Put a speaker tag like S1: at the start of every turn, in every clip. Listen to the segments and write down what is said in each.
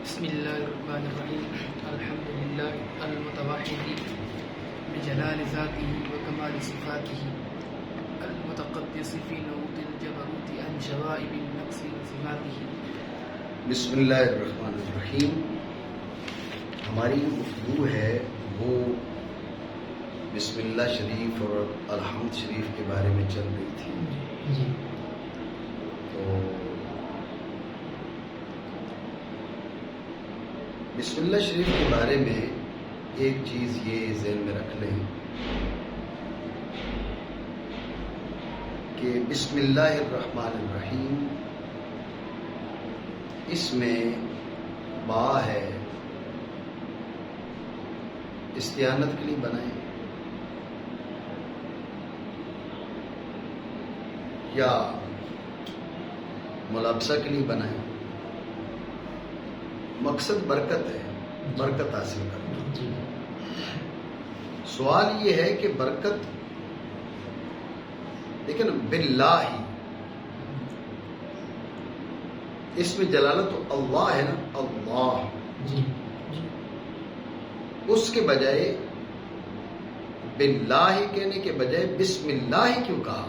S1: بسم الله الرحمن الرحيم. الحمد لله المتوحد بجلال ذاته وكمال صفاته المتقدس في نعوت الجبروت عن شوائب النقص وصفاته.
S2: بسم اللہ الرحمن الرحیم. ہماری گفتگو ہے وہ بسم اللہ شریف اور الحمد شریف کے بارے میں چل رہی تھی. تو بسم اللہ شریف کے بارے میں ایک چیز یہ ذہن میں رکھ لیں کہ بسم اللہ الرحمن الرحیم اس میں با ہے استعانت کے لیے بنائیں یا ملابسہ کے لیے بنائیں. مقصد برکت ہے، برکت حاصل کرنا. سوال یہ ہے کہ برکت لیکن باللہ اس میں جلالت اللہ ہے نا، اللہ اس کے بجائے باللہ کہنے کے بجائے بسم اللہ کیوں کہا؟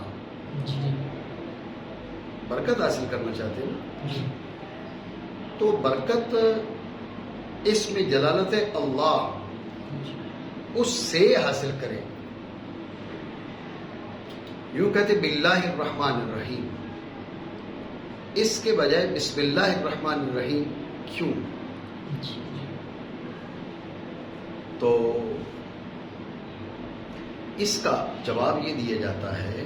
S2: برکت حاصل کرنا چاہتے ہیں نا. تو برکت اس میں جلالت اللہ اس سے حاصل کرے. یوں کہتے باللہ الرحمن الرحیم، اس کے بجائے بسم اللہ الرحمن الرحیم کیوں؟ تو اس کا جواب یہ دیا جاتا ہے،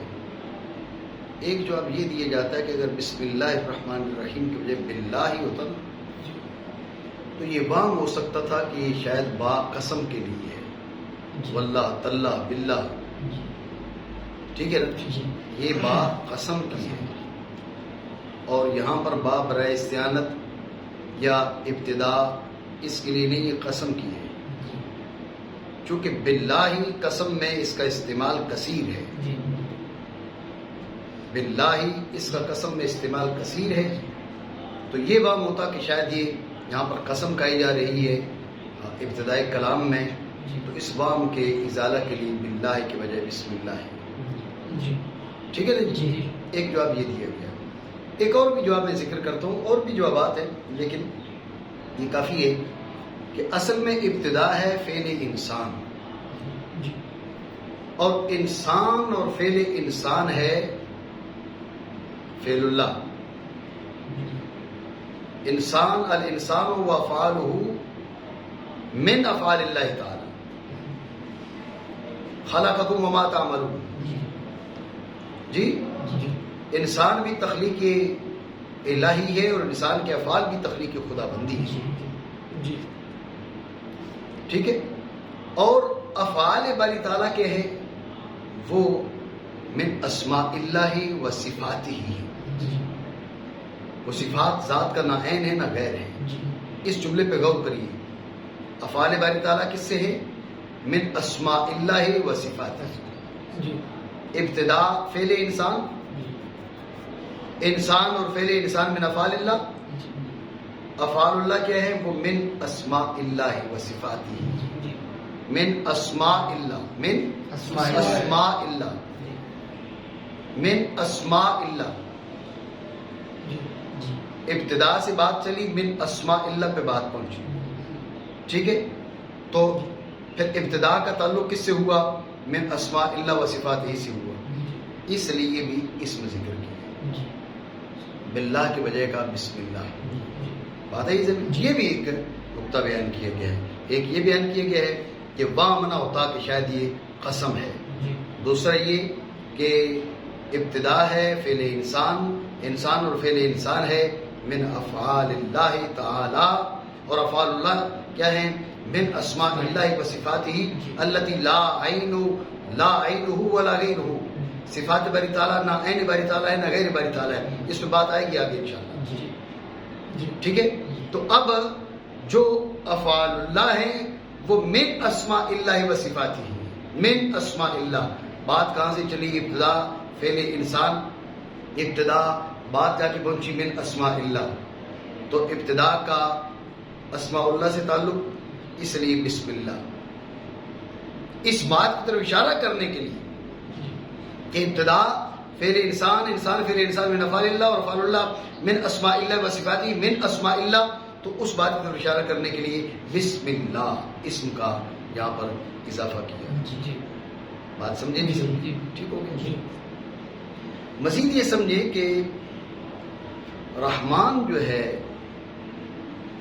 S2: ایک جواب یہ دیا جاتا ہے کہ اگر بسم اللہ الرحمن الرحیم کے بجائے باللہ ہی ہوتا نا تو یہ وہم ہو سکتا تھا کہ شاید با قسم کے لیے ہے، واللہ تاللہ باللہ، ٹھیک ہے نا، یہ با قسم کی ہے اور یہاں پر با برائے استعانت یا ابتدا اس کے لیے نہیں، یہ قسم کی ہے. چونکہ باللہ قسم میں اس کا استعمال کثیر ہے، باللہ اس کا قسم میں استعمال کثیر ہے. تو یہ وہم ہوتا کہ شاید یہ یہاں پر قسم کہی جا رہی ہے ابتدائی کلام میں، تو اس وہم کے ازالہ کے لیے باللہ کے بجائے بسم اللہ ہے. ٹھیک ہے نا جی. ایک جواب یہ دیا گیا. ایک اور بھی جواب میں ذکر کرتا ہوں، اور بھی جوابات ہیں لیکن یہ کافی ہے کہ اصل میں ابتدا ہے فعل انسان، اور انسان اور فعل انسان ہے فعل اللہ. انسان الانسان و افعالہ من افعال اللہ تعالی، خلقکم وما تعملون. جی انسان بھی تخلیق الہی ہے اور انسان کے افعال بھی تخلیق خدا بندی ہے. ٹھیک ہے. اور افعال باری تعالیٰ کے ہیں وہ من اسماء اللہ و صفاتہ ہی، وہ صفات ذات کا نہ عین ہے نہ غیر ہے. اس جملے پہ غور کریے. افعال باری تعالیٰ کس سے ہے؟ من اسماء اللہ و صفاتہ. ابتدا فعل انسان، انسان اور فعل انسان من افعال اللہ. افعال اللہ کیا ہے؟ وہ من اسماء اللہ و صفاتہ. من اسماء اللہ، من اسماء اللہ، من اسماء اللہ. ابتدا سے بات چلی، من اسماء اللہ پہ بات پہنچی. ٹھیک ہے. تو پھر ابتدا کا تعلق کس سے ہوا؟ من اسماء اللہ و صفات ہی سے ہوا. اس لیے بھی اس میں ذکر کیا باللہ کے بجائے کا بسم اللہ. بات ہے یہ بھی ایک نقطہ بیان کیا گیا ہے. ایک یہ بیان کیا گیا ہے کہ وہاں منع ہوتا کہ شاید یہ قسم ہے. دوسرا یہ کہ ابتدا ہے فعل انسان، انسان اور فعل انسان ہے من افعال اللہ تعالی، اور افعال اللہ کیا ہیں؟ من اسماء اللہ و صفاتہ التی لا عینہ ولا غیرہ. صفات باری تعالیٰ نہ عین باری تعالیٰ ہے نہ غیر باری تعالیٰ ہے. اس میں بات آئے گی آگے انشاءاللہ. ٹھیک ہے. تو اب جو افعال اللہ ہیں وہ من اسماء اللہ و صفاتہ، من اسماء اللہ. بات کہاں سے چلی؟ ابتدا فعل انسان، ابتدا بات جا کے پہنچی من اسماء اللہ. تو ابتدا کا اسماء اللہ سے تعلق، اس لیے بسم اللہ، اس بات کی طرف اشارہ کرنے کے لیے کہ ابتدا فعل انسان، انسان فعل انسان من افعال اللہ، اور افعال اللہ من اسماء اللہ و صفاتہ، من اسماء اللہ، تو اس بات کی طرف اشارہ کرنے کے لیے بسم اللہ اسم کا یہاں پر اضافہ کیا۔ بات سمجھے نہیں سمجھے؟ ٹھیک ہو گیا۔ مزید یہ سمجھے کہ رحمان جو ہے،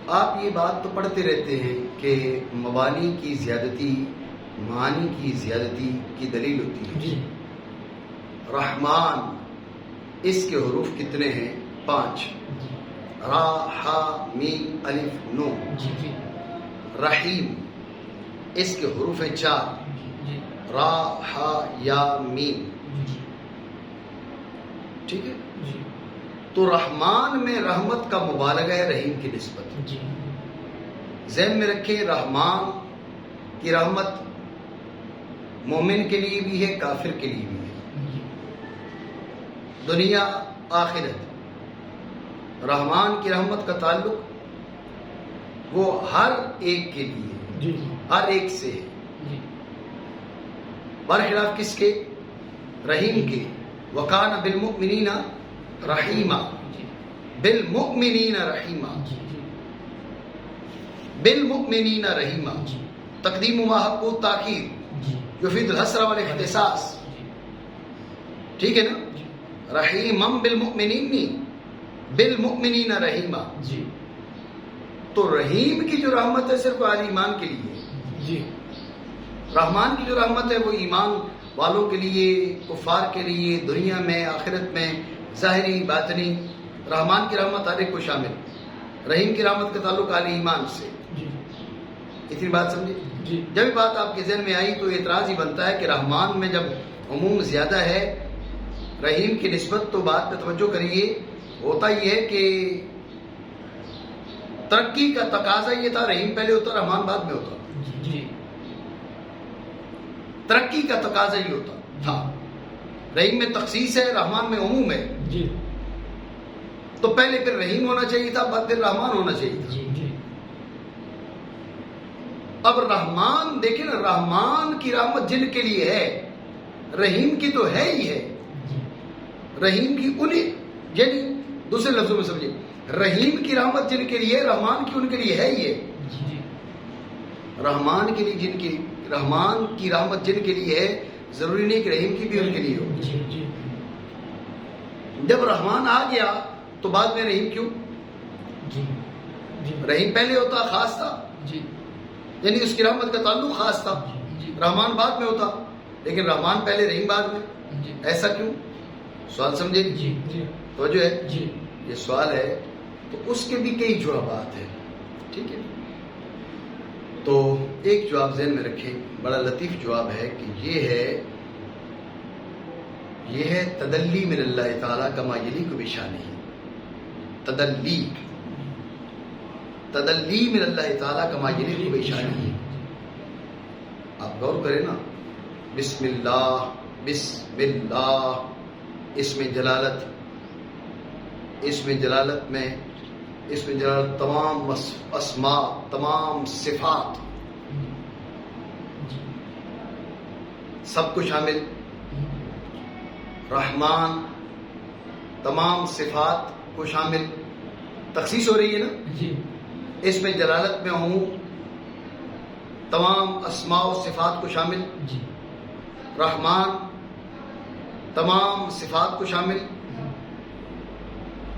S2: آپ یہ بات تو پڑھتے رہتے ہیں کہ مبانی کی زیادتی معانی کی زیادتی کی دلیل ہوتی ہے۔ رحمان اس کے حروف کتنے ہیں؟ 5، را، ہا، میم، الف، نون۔ رحیم اس کے حروف ہیں 4، را، ہا، یا، میم۔ ٹھیک ہے؟ تو رحمان میں رحمت کا مبالغہ ہے رحیم کی نسبت۔ ذہن میں رکھیں، رحمان کی رحمت مومن کے لیے بھی ہے، کافر کے لیے بھی ہے، دنیا آخرت۔ رحمان کی رحمت کا تعلق وہ ہر ایک کے لیے، ہر ایک سے ہے، برخلاف کس کے؟ رحیم کے۔ وَكَانَ بِالْمُؤْمِنِينَ رَحِيمًا، بِالْمُؤْمِنِينَ رَحِيمًا، بِالْمُؤْمِنِينَ رَحِيمًا۔ تقدیم ما حق و تاخیر یفید الحسر والاختصاص۔ ٹھیک ہے نا؟ رحیمًا بالمؤمنین، بالمؤمنین رحیمًا۔ تو رحیم کی جو رحمت ہے صرف اہل ایمان کے لیے، رحمان کی جو رحمت ہے وہ ایمان والوں کے لیے، کفار کے لیے، دنیا میں آخرت میں، ظاہری باطنی۔ رحمان کی رحمت ہر ایک کو شامل، رحیم کی رحمت کا تعلق اہل ایمان سے۔ اتنی بات سمجھے؟ جب یہ بات آپ کے ذہن میں آئی تو اعتراض ہی بنتا ہے کہ رحمان میں جب عموم زیادہ ہے رحیم کی نسبت، تو بات پہ توجہ کریے، ہوتا یہ ہے کہ ترقی کا تقاضا یہ تھا رحیم پہلے ہوتا، رحمان بعد میں ہوتا۔ ترقی کا تقاضا یہ ہوتا تھا، رحیم میں تخصیص ہے، رحمان میں عموم ہے، تو پہلے پھر رحیم ہونا چاہیے تھا، بعد پھر رحمان ہونا چاہیے تھا۔ اب رحمان دیکھیں نا، رحمان کی رحمت جن کے لیے ہے، رحیم کی تو ہے ہی ہے، رحیم کی انہیں، یعنی دوسرے لفظوں میں سمجھے، رحیم کی رحمت جن کے لیے، رحمان کی ان کے لیے ہے ہی ہے۔ رحمان کے لیے جن کی، رحمان کی رحمت جن کے لیے ہے، ضروری نہیں کہ رحیم کی بھی ان کے لیے ہو۔ جب رحمان آ گیا تو بعد میں رحیم کیوں؟ رحیم پہلے ہوتا، خاص تھا، یعنی اس کی رحمت کا تعلق خاص تھا، رحمان بعد میں ہوتا، لیکن رحمان پہلے رحیم بعد میں، ایسا کیوں؟ سوال سمجھے؟ توجہ ہے؟ یہ سوال ہے، تو اس کے بھی کئی جوابات ہیں۔ ٹھیک ہے، تو ایک جواب ذہن میں رکھیں، بڑا لطیف جواب ہے کہ یہ ہے تدلی من اللہ تعالیٰ کما یلیق بشانہ۔ تدلی من اللہ تعالیٰ کما یلیق بشانہ۔ آپ غور کریں نا، بسم اللہ، بسم اللہ، اس میں جلالت میں تمام اسماء، تمام صفات سب کو شامل، رحمان تمام صفات کو شامل، تخصیص ہو رہی ہے نا، اس میں جلالت میں عموم، تمام اسماء و صفات کو شامل، رحمان تمام صفات کو شامل،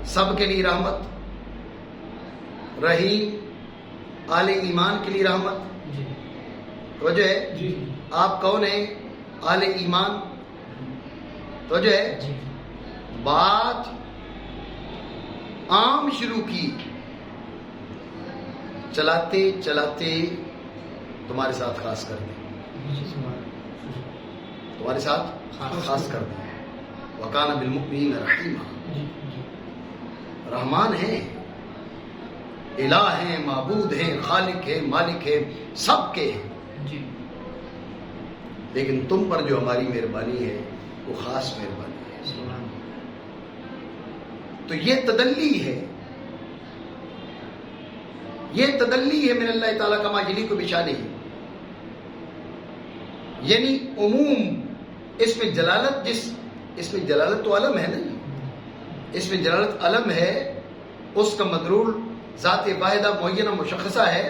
S2: سب کے لیے رحمت، رحیم آل ایمان کے لیے رحمت۔ توجہ ہے؟ آپ کون ہیں؟ آل ایمان۔ توجہ ہے؟ بات عام شروع کی، چلاتے چلاتے تمہارے ساتھ خاص کر دیں، تمہارے ساتھ خاص کر دیں۔ وَكَانَ بِالْمُؤْمِنِينَ رَحِيمًا۔ رحمان ہیں، الہ ہیں، معبود ہیں، خالق ہیں، مالک ہیں، سب کے ہیں، لیکن تم پر جو ہماری مہربانی ہے وہ خاص مہربانی ہے۔ تو یہ تدلی ہے، یہ تدلی ہے من اللہ تعالیٰ کما یلیق بشانہ، یعنی عموم اس میں جلالت، اس میں جلالت تو علم ہے نا، اس میں جلالت علم ہے، اس کا مدلول ذات واحدہ معینہ مشخصہ ہے،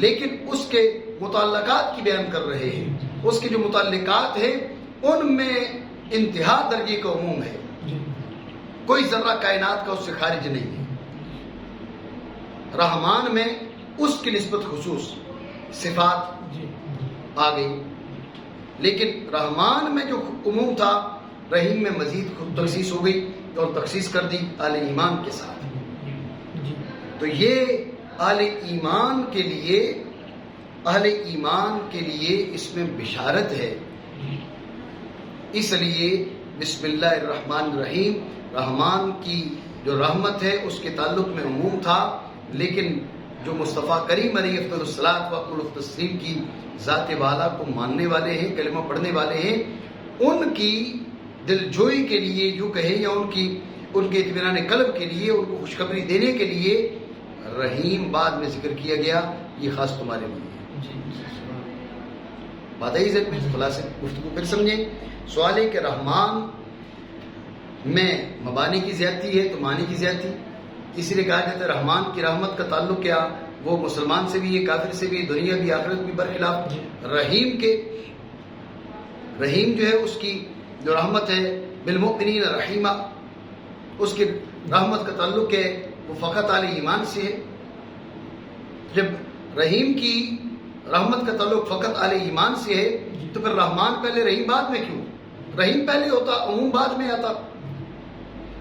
S2: لیکن اس کے متعلقات کی بیان کر رہے ہیں، اس کے جو متعلقات ہیں ان میں انتہا درجے کا عموم ہے، کوئی ذرہ کائنات کا اس سے خارج نہیں ہے۔ رحمان میں اس کی نسبت خصوص صفات آ گئی، لیکن رحمان میں جو عموم تھا رحیم میں مزید خود تخصیص ہو گئی اور تخصیص کر دی اہل ایمان کے ساتھ۔ تو یہ اہل ایمان کے لیے اس میں بشارت ہے، اس لیے بسم اللہ الرحمن الرحیم، رحمان کی جو رحمت ہے اس کے تعلق میں عموم تھا، لیکن جو مصطفیٰ کریم علیہ افضل الصلاۃ و التسلیم کی ذات والا کو ماننے والے ہیں، کلمہ پڑھنے والے ہیں، ان کی دلجوئی کے لیے یوں کہیں، یا ان کے اطمینان قلب کے لیے، ان کو خوشخبری دینے کے لیے رحیم بعد میں ذکر کیا گیا، یہ خاص تمہارے لیے بات ہے۔ ذہن میں خلاصے گفتگو پھر سمجھیں۔ سوال ہے کہ رحمان میں مبانی کی زیادتی ہے تو معنی کی زیادتی، اسی لیے کہا جاتا ہے رحمان کی رحمت کا تعلق کیا، وہ مسلمان سے بھی ہے، کافر سے بھی، دنیا بھی آخرت بھی برخلاف رحیم کے۔ رحیم جو ہے اس کی جو رحمت ہے بالمؤمنین رحیمہ، اس کی رحمت کا تعلق ہے وہ فقط اہل ایمان سے ہے۔ جب رحیم کی رحمت کا تعلق فقط اہل ایمان سے ہے تو پھر رحمان پہلے رحیم بعد میں کیوں؟ رحیم پہلے ہوتا، عموم بعد میں آتا،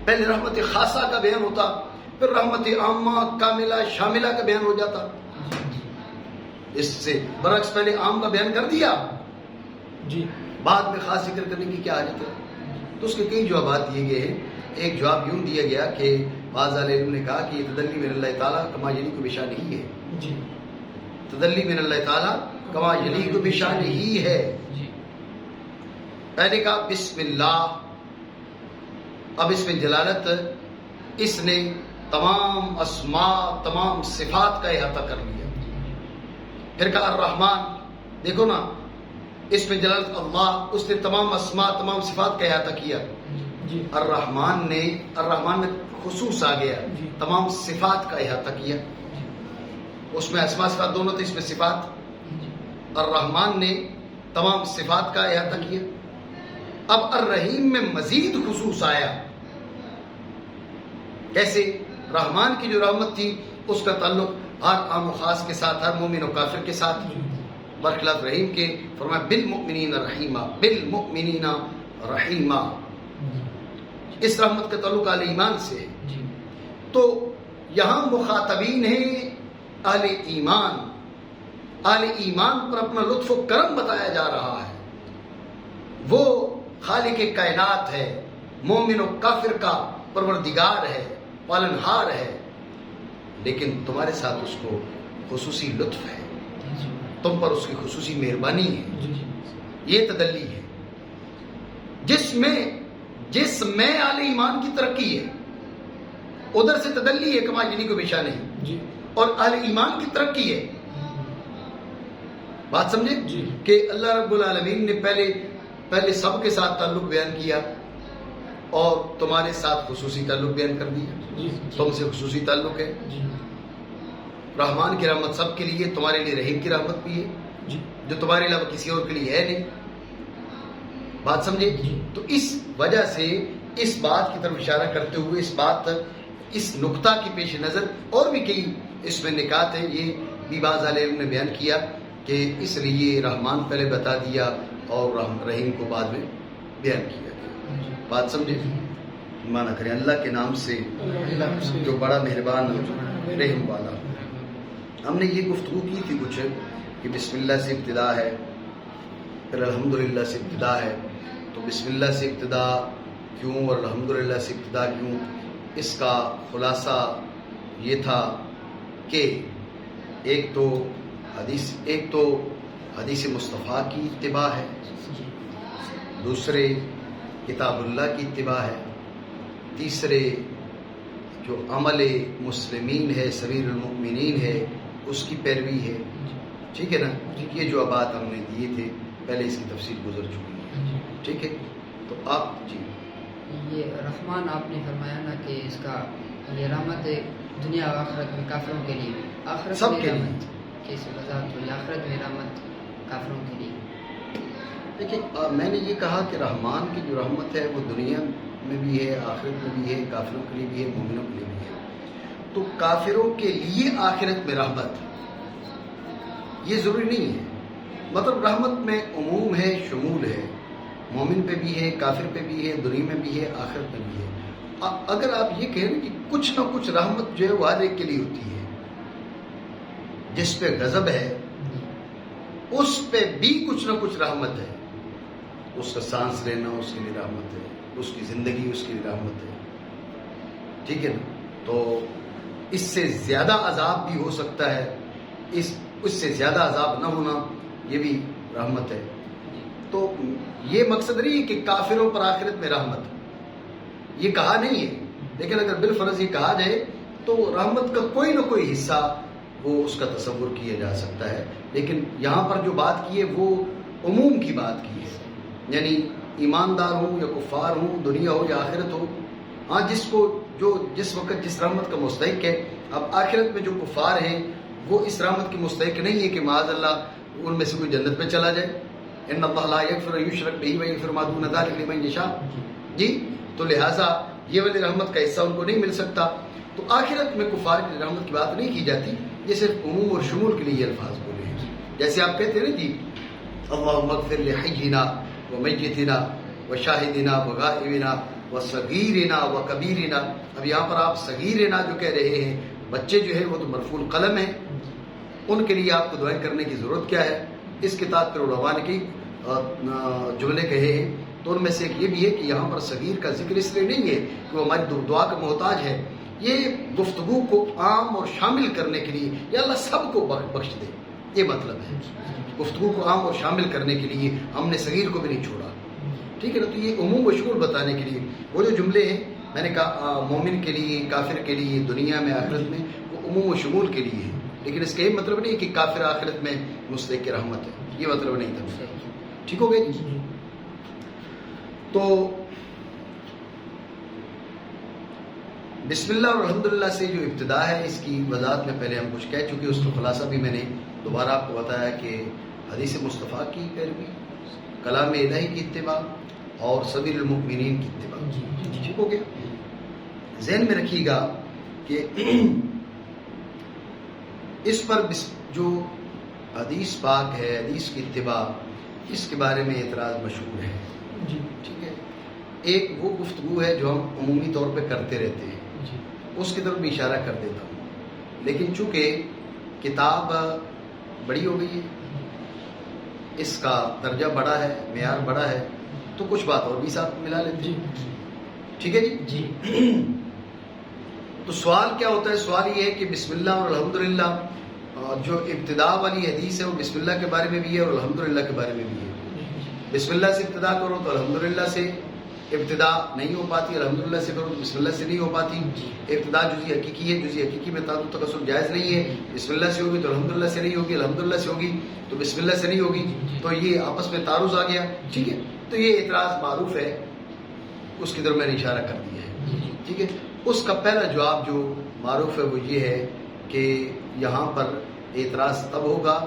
S2: پہلے رحمت خاصہ کا بیان ہوتا، پھر رحمت عامہ کاملہ شاملہ کا بیان ہو جاتا۔ اس سے برعکس پہلے عام کا بیان کر دیا، بعد میں خاص ذکر کرنے کی کیا حاجت ہے؟ تو اس کے کئی جوابات دیے گئے ہیں۔ ایک جواب یوں دیا گیا کہ بعض علماء نے کہا کہ یہ تدلی من اللہ تعالیٰ کما یلیق بشانہ ہی ہے، تدلی من اللہ تعالیٰ کما یلیق بشانہ ہی ہے۔ پہلے کہا بسم اللہ، اب اس میں جلالت، اس نے تمام اسماء تمام صفات کا احاطہ کر لیا۔ پھر کہا الرحمن، دیکھو نا اس میں جلالت اللہ، اس نے تمام اسماء تمام صفات کا احاطہ کیا۔ الرحمن میں خصوص آ گیا، تمام صفات کا احاطہ کیا، اس میں اسماء صفات دونوں تھے، اس میں صفات۔ الرحمن نے تمام صفات کا احاطہ کیا۔ اب الرحیم میں مزید خصوص آیا، کیسے؟ رحمان کی جو رحمت تھی اس کا تعلق ہر عام و خاص کے ساتھ، ہر مومن و کافر کے ساتھ، برخلاف رحیم کے فرمایا بالمؤمنین رحیمہ، بالمؤمنین رحیمہ، اس رحمت کا تعلق اہل ایمان سے ہے۔ تو یہاں مخاطبین ہیں اہل ایمان، اہل ایمان پر اپنا لطف و کرم بتایا جا رہا ہے، وہ خالق کائنات ہے، مومن و کافر کا پروردگار ہے، پالنہار ہے، لیکن تمہارے ساتھ اس کو خصوصی لطف ہے، تم پر اس کی خصوصی مہربانی ہے، یہ تدلی ہے۔ جس میں اہل ایمان کی ترقی ہے، ادھر سے تدلی ہے کما یلیق بشانہ نہیں، اور اہل ایمان کی ترقی ہے۔ بات سمجھے کہ اللہ رب العالمین نے پہلے سب کے ساتھ تعلق بیان کیا اور تمہارے ساتھ خصوصی تعلق بیان کر دیا، تم سے خصوصی تعلق ہے۔ رحمان کی رحمت سب کے لیے، تمہارے لیے رحیم کی رحمت بھی ہے جو تمہارے علاوہ کسی اور کے لیے ہے نہیں۔ بات سمجھے؟ تو اس وجہ سے اس بات کی طرف اشارہ کرتے ہوئے اس نقطہ کی پیش نظر اور بھی کئی اس میں نکات ہیں، یہ بھی بعض عالم نے بیان کیا کہ اس لیے رحمان پہلے بتا دیا اور رحیم کو بعد میں بیان کیا گیا۔ بات سمجھے؟ مانا کریں اللہ کے نام سے جو بڑا مہربان رحم والا۔ ہم نے یہ گفتگو کی تھی کچھ کہ بسم اللہ سے ابتدا ہے، پھر الحمدللہ سے ابتدا ہے، تو بسم اللہ سے ابتدا کیوں اور الحمدللہ سے ابتدا کیوں؟ اس کا خلاصہ یہ تھا کہ ایک تو حدیث مصطفیٰ کی اتباع ہے، دوسرے کتاب اللہ کی اتباع ہے، تیسرے جو عمل مسلمین ہے، سبیل المؤمنین ہے، اس کی پیروی ہے. ٹھیک ہے نا؟ یہ جو بات ہم نے دیے تھے پہلے، اس کی تفصیل گزر چکی ہے. ٹھیک ہے، تو آپ جی
S3: یہ رحمان آپ نے فرمایا نا کہ اس کا یہ رحمت ہے دنیا و آخرت میں کافروں کے لیے، آخرت
S2: سب
S3: میں
S2: کے لیے.
S3: رحمت کیسے وضاحت ہوئی؟ آخرت میں رحمت کافروں کے لیے.
S2: دیکھیں، میں نے یہ کہا کہ رحمان کی جو رحمت ہے وہ دنیا میں بھی ہے، آخرت میں بھی ہے، کافروں کے لیے بھی ہے، مومنوں کے لیے بھی ہے. تو کافروں کے لیے آخرت میں رحمت یہ ضروری نہیں ہے. مطلب رحمت میں عموم ہے، شمول ہے، مومن پہ بھی ہے، کافر پہ بھی ہے، دنیا میں بھی ہے، آخرت میں بھی ہے. اگر آپ یہ کہیں کہ کچھ نہ کچھ رحمت جو ہے وہ ہر ایک کے لیے ہوتی ہے. جس پہ غضب ہے اس پہ بھی کچھ نہ کچھ رحمت ہے. اس کا سانس لینا اس کے لیے رحمت ہے، اس کی زندگی اس کے لیے رحمت ہے. ٹھیک ہے نا؟ تو اس سے زیادہ عذاب بھی ہو سکتا ہے، اس سے زیادہ عذاب نہ ہونا یہ بھی رحمت ہے. تو یہ مقصد نہیں ہے کہ کافروں پر آخرت میں رحمت، یہ کہا نہیں ہے. لیکن اگر بالفرض یہ کہا جائے تو رحمت کا کوئی نہ کوئی حصہ وہ اس کا تصور کیا جا سکتا ہے. لیکن یہاں پر جو بات کی ہے وہ عموم کی بات کی ہے، یعنی ایماندار ہوں یا کفار ہوں، دنیا ہو یا آخرت ہو. ہاں، جس وقت جس رحمت کا مستحق ہے. اب آخرت میں جو کفار ہیں وہ اس رحمت کی مستحق نہیں ہے کہ معاذ اللہ ان میں سے کوئی جنت میں چلا جائے. ان اللہ لا یغفر ان یشرک بہ ویغفر ما دون ذلک لمن یشاء. جی، تو لہٰذا یہ والی رحمت کا حصہ ان کو نہیں مل سکتا. تو آخرت میں کفار کی رحمت کی بات نہیں کی جاتی، یہ صرف عموم اور شمول کے لیے یہ الفاظ بولے ہیں. جیسے آپ کہتے ہیں نا جی، اللہم اغفر لحینا ومیتنا وشاہدنا وغائبنا وصغیرنا وکبیرنا. اب یہاں پر آپ صغیرنا جو کہہ رہے ہیں، بچے جو ہیں وہ تو مرفوع القلم ہیں، ان کے لیے آپ کو دعائیں کرنے کی ضرورت کیا ہے؟ اس کتاب پر علماء نے کئی جملے کہے ہیں. تو ان میں سے ایک یہ بھی ہے کہ یہاں پر صغیر کا ذکر اس لیے نہیں ہے کہ وہ ہماری دعا کا محتاج ہے. یہ گفتگو کو عام اور شامل کرنے کے لیے، یا اللہ سب کو بخش دے، یہ مطلب ہے. گفتگو کو عام اور شامل کرنے کے لیے ہم نے صغیر کو بھی نہیں چھوڑا. ٹھیک ہے نا؟ تو یہ عموم و شمول بتانے کے لیے وہ جو جملے ہیں میں نے کہا مومن کے لیے، کافر کے لیے، دنیا میں، آخرت میں، وہ عموم و شمول کے لیے ہے. لیکن اس کا یہ مطلب نہیں کہ کافر آخرت میں مستحق رحمت ہے، یہ مطلب نہیں تھا. ٹھیک ہو گئی جی؟ تو بسم اللہ اور الحمدللہ سے جو ابتدا ہے اس کی وضاحت میں پہلے ہم کچھ کہہ چکے. اس کا خلاصہ بھی میں نے دوبارہ آپ کو بتایا کہ حدیث مصطفیٰ کی پیروی، کلام الہی کی اتباع اور سبیل المؤمنین کی اتباع. ٹھیک ہو گیا؟ ذہن میں رکھیے گا کہ اس پر جو حدیث پاک ہے، حدیث کی اتباع، اس کے بارے میں اعتراض مشہور ہے. ٹھیک ہے؟ ایک وہ گفتگو ہے جو ہم عمومی طور پہ کرتے رہتے ہیں، اس کی طرف بھی اشارہ کر دیتا ہوں. لیکن چونکہ کتاب بڑی ہو گئی ہے، اس کا درجہ بڑا ہے، معیار بڑا ہے، تو کچھ بات اور بھی ساتھ ملا لیتے ہیں. ٹھیک ہے جی؟ تو سوال کیا ہوتا ہے؟ سوال یہ ہے کہ بسم اللہ اور الحمدللہ جو ابتدا والی حدیث ہے وہ بسم اللہ کے بارے میں بھی ہے اور الحمدللہ کے بارے میں بھی ہے. بسم اللہ سے ابتدا کرو تو الحمدللہ سے ابتدا نہیں ہو پاتی، الحمدللہ سے کرو تو بسم اللہ سے نہیں ہو پاتی. ابتدا جزئی حقیقی ہے، جزئی حقیقی میں تعدد تکسر جائز نہیں ہے. بسم اللہ سے ہوگی تو الحمدللہ سے نہیں ہوگی، الحمدللہ سے ہوگی تو بسم اللہ سے نہیں ہوگی. تو یہ آپس میں تعارض آ گیا. ٹھیک ہے؟ تو یہ اعتراض معروف ہے، اس کی طرف میں نے اشارہ کر دیا ہے. ٹھیک ہے؟ اس کا پہلا جواب جو معروف ہے وہ یہ ہے کہ یہاں پر اعتراض تب ہوگا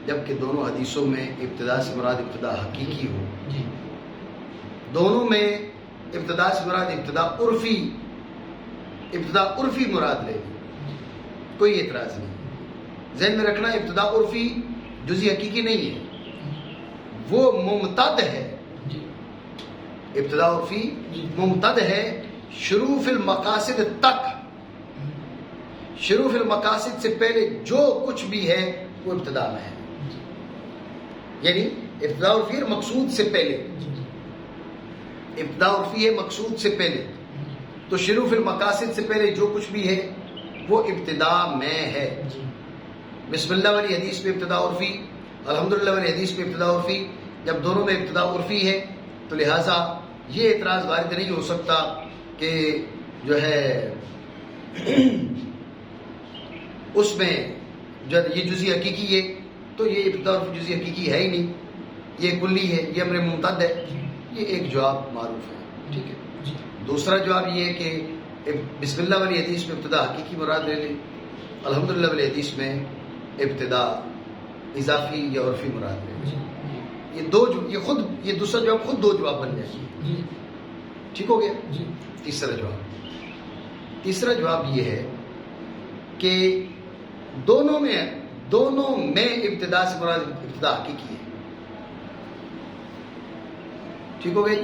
S2: جبکہ دونوں حدیثوں میں ابتدا سے مراد ابتدا حقیقی ہو. دونوں میں ابتدا سے مراد ابتدا عرفی مراد لے، کوئی اعتراض نہیں. ذہن میں رکھنا ابتدا عرفی جزئی حقیقی نہیں ہے، وہ ممتد ہے. ابتدا عرفی ممتد ہے شروع فی المقاصد تک. شروع فی المقاصد سے پہلے جو کچھ بھی ہے وہ ابتدا میں ہے. یعنی ابتدا عرفی ہے مقصود سے پہلے، ابتدا عرفی ہے مقصود سے پہلے. تو شروع فی المقاصد سے پہلے جو کچھ بھی ہے وہ ابتدا میں ہے. بسم اللہ والی حدیث میں ابتدا عرفی، الحمدللہ والی حدیث میں ابتدا عرفی. جب دونوں میں ابتدا عرفی ہے تو لہٰذا یہ اعتراض وارد نہیں ہو سکتا کہ جو ہے اس میں جو یہ جزئی حقیقی ہے تو یہ ابتدا اور جزئی حقیقی ہے ہی نہیں، یہ کلی ہے، یہ امر ممتد ہے. یہ ایک جواب معروف ہے. ٹھیک ہے. دوسرا جواب یہ ہے کہ بسم اللہ والی حدیث میں ابتدا حقیقی مراد لے لیں، الحمدللہ والی حدیث میں ابتدا اضافی یا عرفی مراد لے لیں. یہ دوسرا جواب خود دو جواب بن جائے. ٹھیک ہو گیا. تیسرا جواب یہ ہے کہ دونوں میں ابتدا سے مراد ابتدا حقیقی ہے. ٹھیک ہو گیا.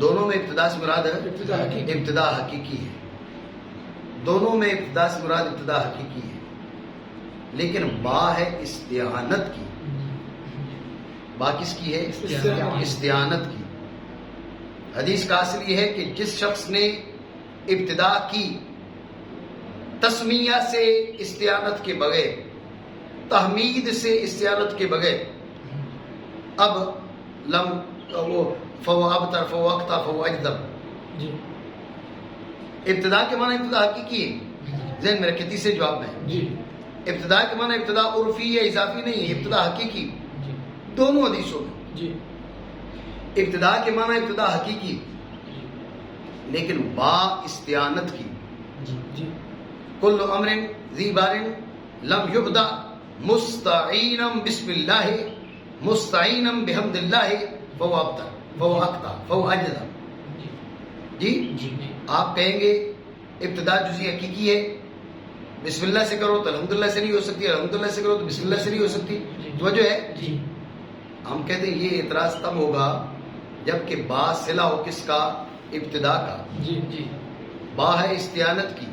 S2: دونوں میں ابتدا سے مراد ہے ابتدا حقیقی ہے. دونوں میں ابتدا سے مراد ابتدا حقیقی ہے، لیکن با ہے استعانت کی. با کس کی ہے؟ استعانت کی. حدیث کا اصل یہ ہے کہ جس شخص نے ابتدا کی تسمیہ سے استعانت کے بغیر، تحمید سے استعانت کے بغیر، اب لم وہ فو ابتر فو اقتا فو اجدب. ابتدا کے معنی ابتدا حقیقی ہے. ذہن میں رکھے تیسرے جواب میں ابتدا کے معنی ابتدا عرفی یا اضافی نہیں ہے، ابتدا حقیقی. دونوں حدیثوں میں ابتدا کے معنی ابتدا حقیقی، لیکن با استعانت کی. کل امر ذی بار لم یبدا مستعینا بسم اللہ مستعینا بحمد اللہ فهو ابتر فهو اقطع فهو اجزا. جی آپ کہیں گے ابتدا جزئی حقیقی ہے، بسم اللہ سے کرو تو الحمدللہ سے نہیں ہو سکتی، الحمدللہ سے کرو تو بسم اللہ سے نہیں ہو سکتی. توجہ ہے. ہم کہتے ہیں یہ اعتراض تب ہوگا جب کہ با صلہ ہو کس کا؟ ابتدا کا. با ہے استعانت کی.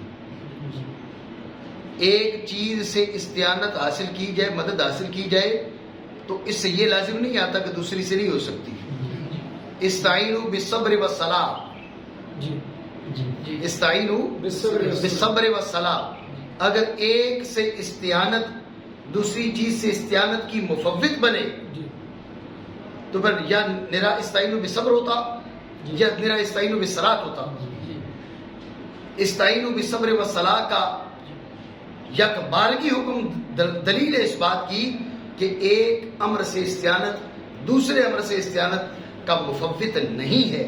S2: ایک چیز سے استعانت حاصل کی جائے، مدد حاصل کی جائے، تو اس سے یہ لازم نہیں آتا کہ دوسری سے نہیں ہو سکتی. استعینوا بالصبر والصلاۃ. استعینوا بالصبر والصلاۃ. اگر ایک سے استعانت دوسری چیز سے استعانت کی مفوت بنے تو پھر یا نرا استعینوا بالصبر ہوتا یا نرا استعینوا بالصلاۃ ہوتا. استعینوا بالصبر والصلاۃ کا یک بارگی حکم دلیل ہے اس بات کی کہ ایک امر سے استعانت دوسرے امر سے استعانت کا مفوت نہیں ہے.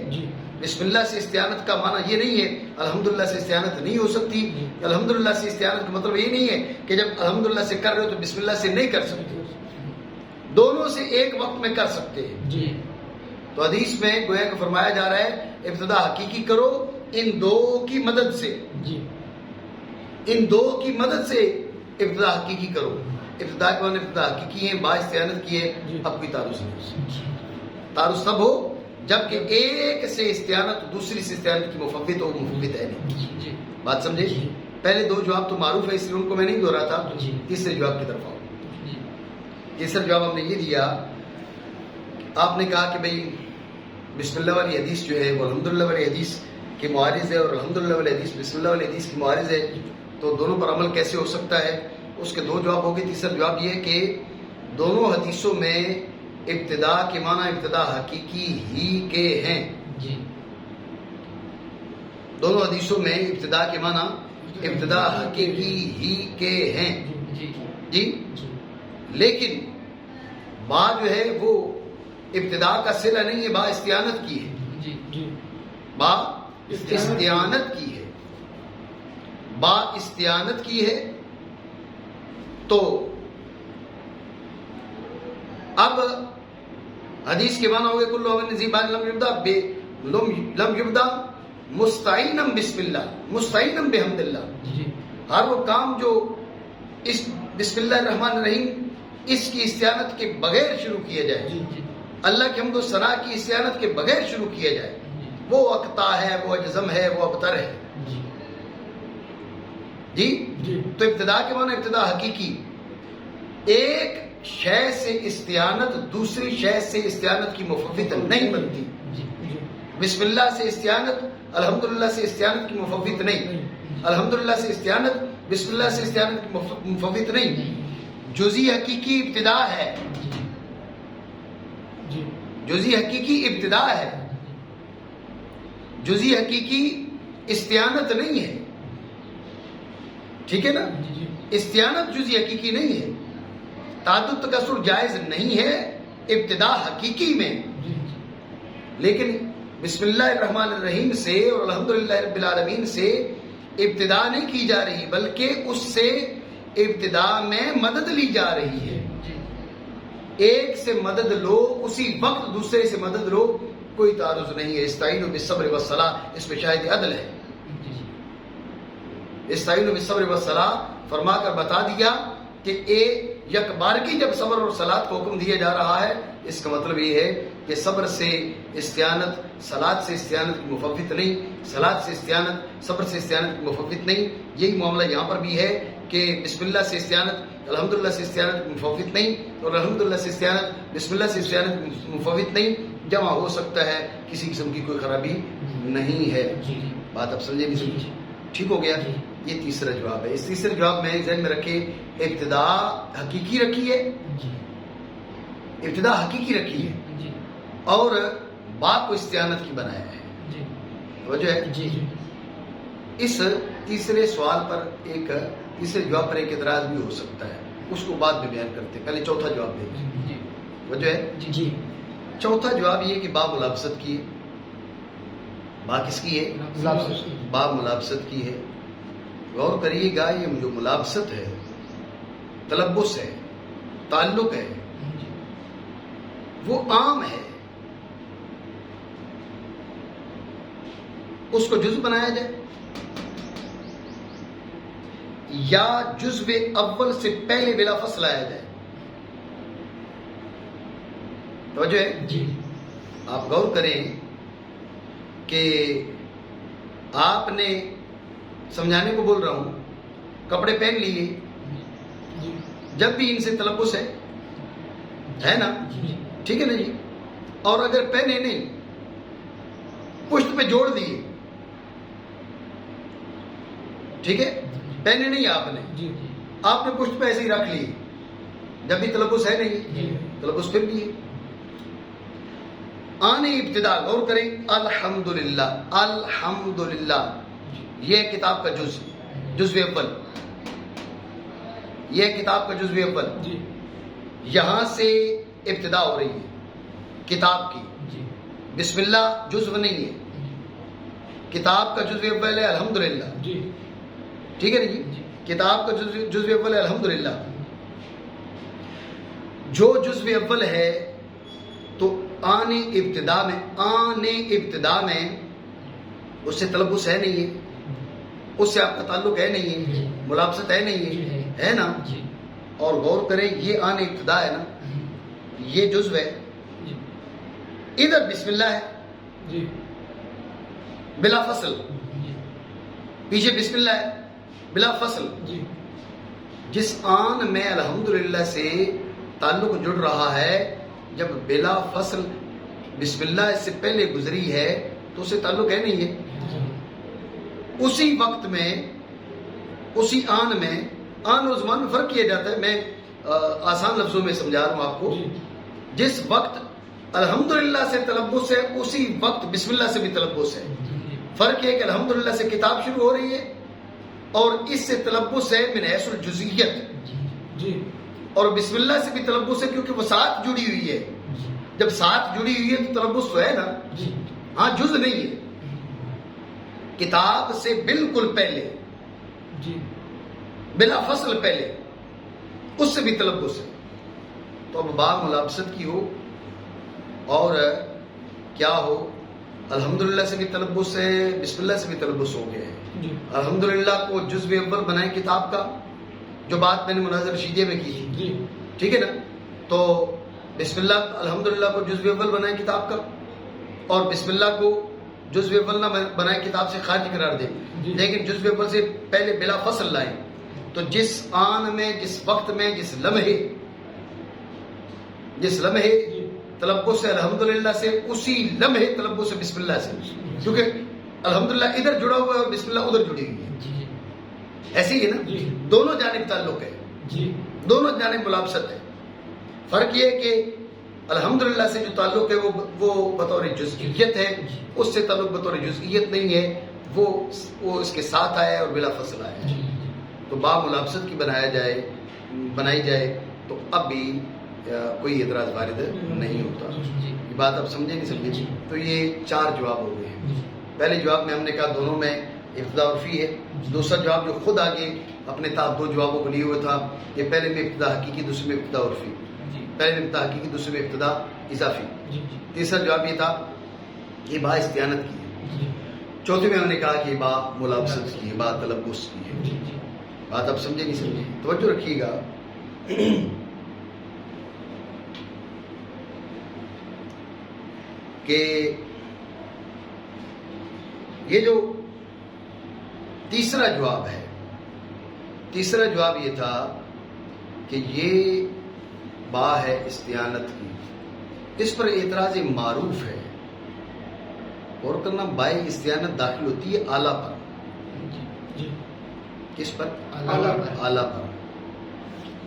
S2: بسم اللہ سے استعانت کا معنی یہ نہیں ہے الحمدللہ سے استعانت نہیں ہو سکتی. الحمدللہ سے استعانت کا مطلب یہ نہیں ہے کہ جب الحمدللہ سے کر رہے ہو تو بسم اللہ سے نہیں کر سکتے. دونوں سے ایک وقت میں کر سکتے ہیں. تو حدیث میں گویا کہ فرمایا جا رہا ہے ابتدا حقیقی کرو ان دو کی مدد سے. ان دو کی مدد سے ابتدا حقیقی کرو. ابتدا کے معنی ابتدا حقیقی ہے، با استعانت کی ہے. اب کوئی تعارض نہیں. تعارض تب ہو جبکہ ایک سے استعانت دوسری سے استعانت کی مفوت ہو. مفوت ہے نہیں. بات سمجھے؟ پہلے دو جواب تو معروف ہے، اس لیے ان کو میں نہیں دہرا تھا. تیسرے جواب کی طرف آؤ. تیسرا جواب ہم نے یہ دیا، آپ نے کہا کہ بھئی بسم اللہ والی حدیث جو ہے وہ الحمدللہ والی حدیث کے معارض ہے اور الحمدللہ والی حدیث بسم اللہ والی حدیث کی معارض ہے، تو دونوں پر عمل کیسے ہو سکتا ہے؟ اس کے دو جواب ہو گئے. تیسرا جواب یہ کہ دونوں حدیثوں میں ابتدا کے معنی ابتدا حقیقی ہی کے ہیں. دونوں حدیثوں میں ابتدا کے معنی ابتدا حقیقی ہی کے ہیں. جی لیکن با جو ہے وہ ابتدا کا صلہ نہیں ہے، با استعانت کی ہے. با استعانت کی ہے. با استعانت کی ہے. تو اب حدیث کے معنی ہو گئے کل امر ذی بال لم یبدا مستعینا بسم اللہ مستعینا بحمد اللہ. ہر وہ کام جو اس بسم اللہ الرحمن الرحیم اس کی استعانت کے بغیر شروع کیا جائے، اللہ کی حمد و ثنا کی استعانت کے بغیر شروع کیا جائے، وہ اقطع ہے، وہ اجزم ہے، وہ ابتر ہے. جی تو ابتدا کے معنی ابتدا حقیقی. ایک شے سے استعانت دوسری شے سے استعانت کی مفوت نہیں بنتی. بسم اللہ سے استعانت الحمدللہ سے استعانت کی مفوت نہیں. الحمدللہ سے استعانت بسم اللہ سے استعانت کی مفوت نہیں. جزئی حقیقی ابتدا ہے. جزئی حقیقی ابتدا ہے. جزئی حقیقی استعانت نہیں ہے. ٹھیک ہے نا. استعانت جزئی حقیقی نہیں ہے. تعدد تکسر جائز نہیں ہے ابتدا حقیقی میں، لیکن بسم اللہ الرحمن الرحیم سے اور الحمدللہ رب العالمین سے ابتدا نہیں کی جا رہی، بلکہ اس سے ابتدا میں مدد لی جا رہی ہے. ایک سے مدد لو، اسی وقت دوسرے سے مدد لو، کوئی تعارض نہیں ہے. استعینوا بالصبر والصلاۃ، اس پہ شاہد عدل ہے. استعینوا بالصبر والصلاۃ فرما کر بتا دیا کہ یک بار کی جب صبر اور صلاۃ کو حکم دیا جا رہا ہے، اس کا مطلب یہ ہے کہ صبر سے استعانت، صلاۃ سے استعانت کی مفوت نہیں، صلاۃ سے استعانت، صبر سے استعانت کی مفوت نہیں. یہی معاملہ یہاں پر بھی ہے کہ بسم اللہ سے استعانت، الحمدللہ سے استعانت کی مفوت نہیں، اور الحمدللہ سے استعانت، بسم اللہ سے استعانت کی مفوت نہیں. جمع ہو سکتا ہے، کسی قسم کی کوئی خرابی نہیں ہے. بات اب سمجھے نہیں؟ ٹھیک ہو گیا. یہ تیسرا جواب ہے. اس تیسرے جواب میں ذہن میں رکھے ابتدا حقیقی رکھی ہے، ابتدا حقیقی رکھی ہے اور با کو استعانت کی بنایا ہے. توجہ ہے؟ اس تیسرے سوال پر ایک تیسرے جواب پر ایک اعتراض بھی ہو سکتا ہے، اس کو بعد میں بیان کرتے ہیں. پہلے چوتھا جواب دیتے ہیں. توجہ ہے؟ چوتھا جواب یہ کہ با ملابست کی ہے. با کس کی ہے؟ با ملابست کی ہے. غور کریے گا، یہ جو ملابست ہے، تلبس ہے، تعلق ہے، وہ عام ہے. اس کو جزو بنایا جائے یا جزو اول سے پہلے بلا فصل آیا جائے. توجہ ہے؟ آپ غور کریں کہ آپ نے، سمجھانے کو بول رہا ہوں، کپڑے پہن لیے، جب بھی ان سے تلبس ہے نا، ٹھیک ہے نا جی. اور اگر پہنے نہیں، پشت پہ جوڑ دیے، ٹھیک ہے، پہنے نہیں آپ نے پشت پہ ایسے ہی رکھ لیے، جب بھی تلبس ہے نہیں، تلبس پھر بھی ہے. آنے ابتدا غور کریں، الحمدللہ، الحمدللہ، یہ کتاب کا جزو اول، یہ کتاب کا جزو اول، یہاں سے ابتدا ہو رہی ہے کتاب کی. بسم اللہ جزو نہیں ہے، کتاب کا جزو اول ہے الحمدللہ. ٹھیک ہے نا جی؟ کتاب کا جزو اول ہے الحمدللہ. جو جزو اول ہے تو آنے ابتدا میں اس سے تلبس ہے نہیں ہے، اس سے آپ کا تعلق ہے نہیں ہے، ملابست ہے نہیں ہے نا. اور غور کریں، یہ آنے ابتدا ہے نا، یہ جزو ہے. ادھر بسم اللہ ہے بلا فصل، پیچھے بسم اللہ ہے بلا فصل. جس آن میں الحمدللہ سے تعلق جڑ رہا ہے، جب بلا فصل بسم اللہ اس سے پہلے گزری ہے تو اسے تعلق ہے نہیں ہے. اسی وقت میں، اسی آن میں، آن اور زمان میں فرق کیا جاتا ہے. میں آسان لفظوں میں سمجھا رہا ہوں آپ کو. جس وقت الحمدللہ سے تلبس ہے، اسی وقت بسم اللہ سے بھی تلبس ہے. فرق یہ کہ الحمدللہ سے کتاب شروع ہو رہی ہے اور اس سے تلبس ہے من حیث الجزئیت، اور بسم اللہ سے بھی تلبس ہے کیونکہ وہ ساتھ جڑی ہوئی ہے. جب ساتھ جڑی ہوئی ہے تو تلبس تو ہے نا. ہاں، جز نہیں ہے. کتاب سے بالکل پہلے، بلا فصل پہلے، اس سے بھی تلبس ہے. تو اب با ملابست کی ہو اور کیا ہو، الحمدللہ سے بھی تلبس ہے، بسم اللہ سے بھی تلبس ہو گیا ہے. الحمدللہ کو جزو اول بنائیں کتاب کا، جو بات میں نے مناظر رشیدیہ میں کی تھی، ٹھیک ہے نا. تو بسم اللہ، الحمدللہ کو جزو اول بنائیں کتاب کا، اور بسم اللہ کو جزو اول نہ بنائیں کتاب سے خارج قرار دیں، لیکن جزو اول سے پہلے بلا فصل لائیں. تو جس آن میں، جس وقت میں، جس لمحے تلبس ہے الحمدللہ سے، اسی لمحے تلبس ہے بسم اللہ سے، کیونکہ الحمدللہ ادھر جڑا ہوا ہے اور بسم اللہ ادھر جڑی ہوئی ہے. ایسے ہی ہے نا، دونوں جانب تعلق ہے، دونوں جانب ملابست ہے. فرق یہ ہے کہ الحمدللہ سے جو تعلق ہے وہ بطور جزئیت ہے، اس سے تعلق بطور جزئیت نہیں ہے، وہ اس کے ساتھ آیا ہے اور بلا فصل آیا ہے. تو با ملابست کی بنائی جائے تو اب بھی کوئی اعتراض وارد نہیں ہوتا. یہ بات آپ سمجھے نہیں سمجھے؟ تو یہ 4 جواب ہو گئے ہیں. پہلے جواب میں ہم نے کہا دونوں میں ابتدا عرفی ہے. دوسرا جواب جو خود آگے اپنے تحت 2 جوابوں کو لیے ہوئے تھا، یہ پہلے میں ابتدا حقیقی، دوسرے میں ابتدا عرفی. پہلے میں ابتدا حقیقی، دوسرے میں ابتدا اضافی. تیسرا جواب یہ تھا کہ با استعانت کی ہے. چوتھے میں ہم نے کہا کہ با ملابست کی ہے، با تلبس کی ہے. بات آپ سمجھے نہیں سمجھے؟ توجہ رکھیے گا. کہ یہ جو تیسرا جواب ہے، تیسرا جواب یہ تھا کہ یہ با ہے استعانت کی، اس پر اعتراض معروف ہے. اور کرنا بائے استعانت داخل ہوتی ہے آلہ پر. کس پر؟ آلہ پر.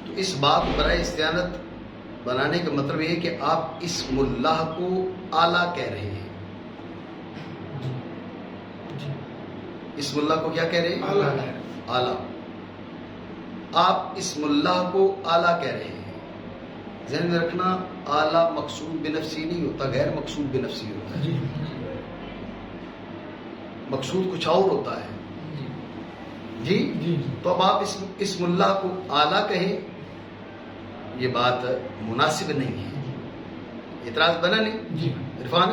S2: تو اس بات برائے استعانت بنانے کا مطلب یہ ہے کہ آپ اسم اللہ کو آلہ کہہ رہے ہیں. اسم اللہ کو کیا کہہ رہے ہیں؟ آلہ. آپ اسم اللہ کو آلہ کہہ رہے ہیں. ذہن میں رکھنا، آلہ مقصود بنفسی نہیں ہوتا، غیر مقصود بنفسی ہوتا ہے. مقصود کچھ اور ہوتا ہے. جی تو اب آپ اسم اللہ کو آلہ کہیں، یہ بات مناسب نہیں ہے. اعتراض بنا نہیں عرفان؟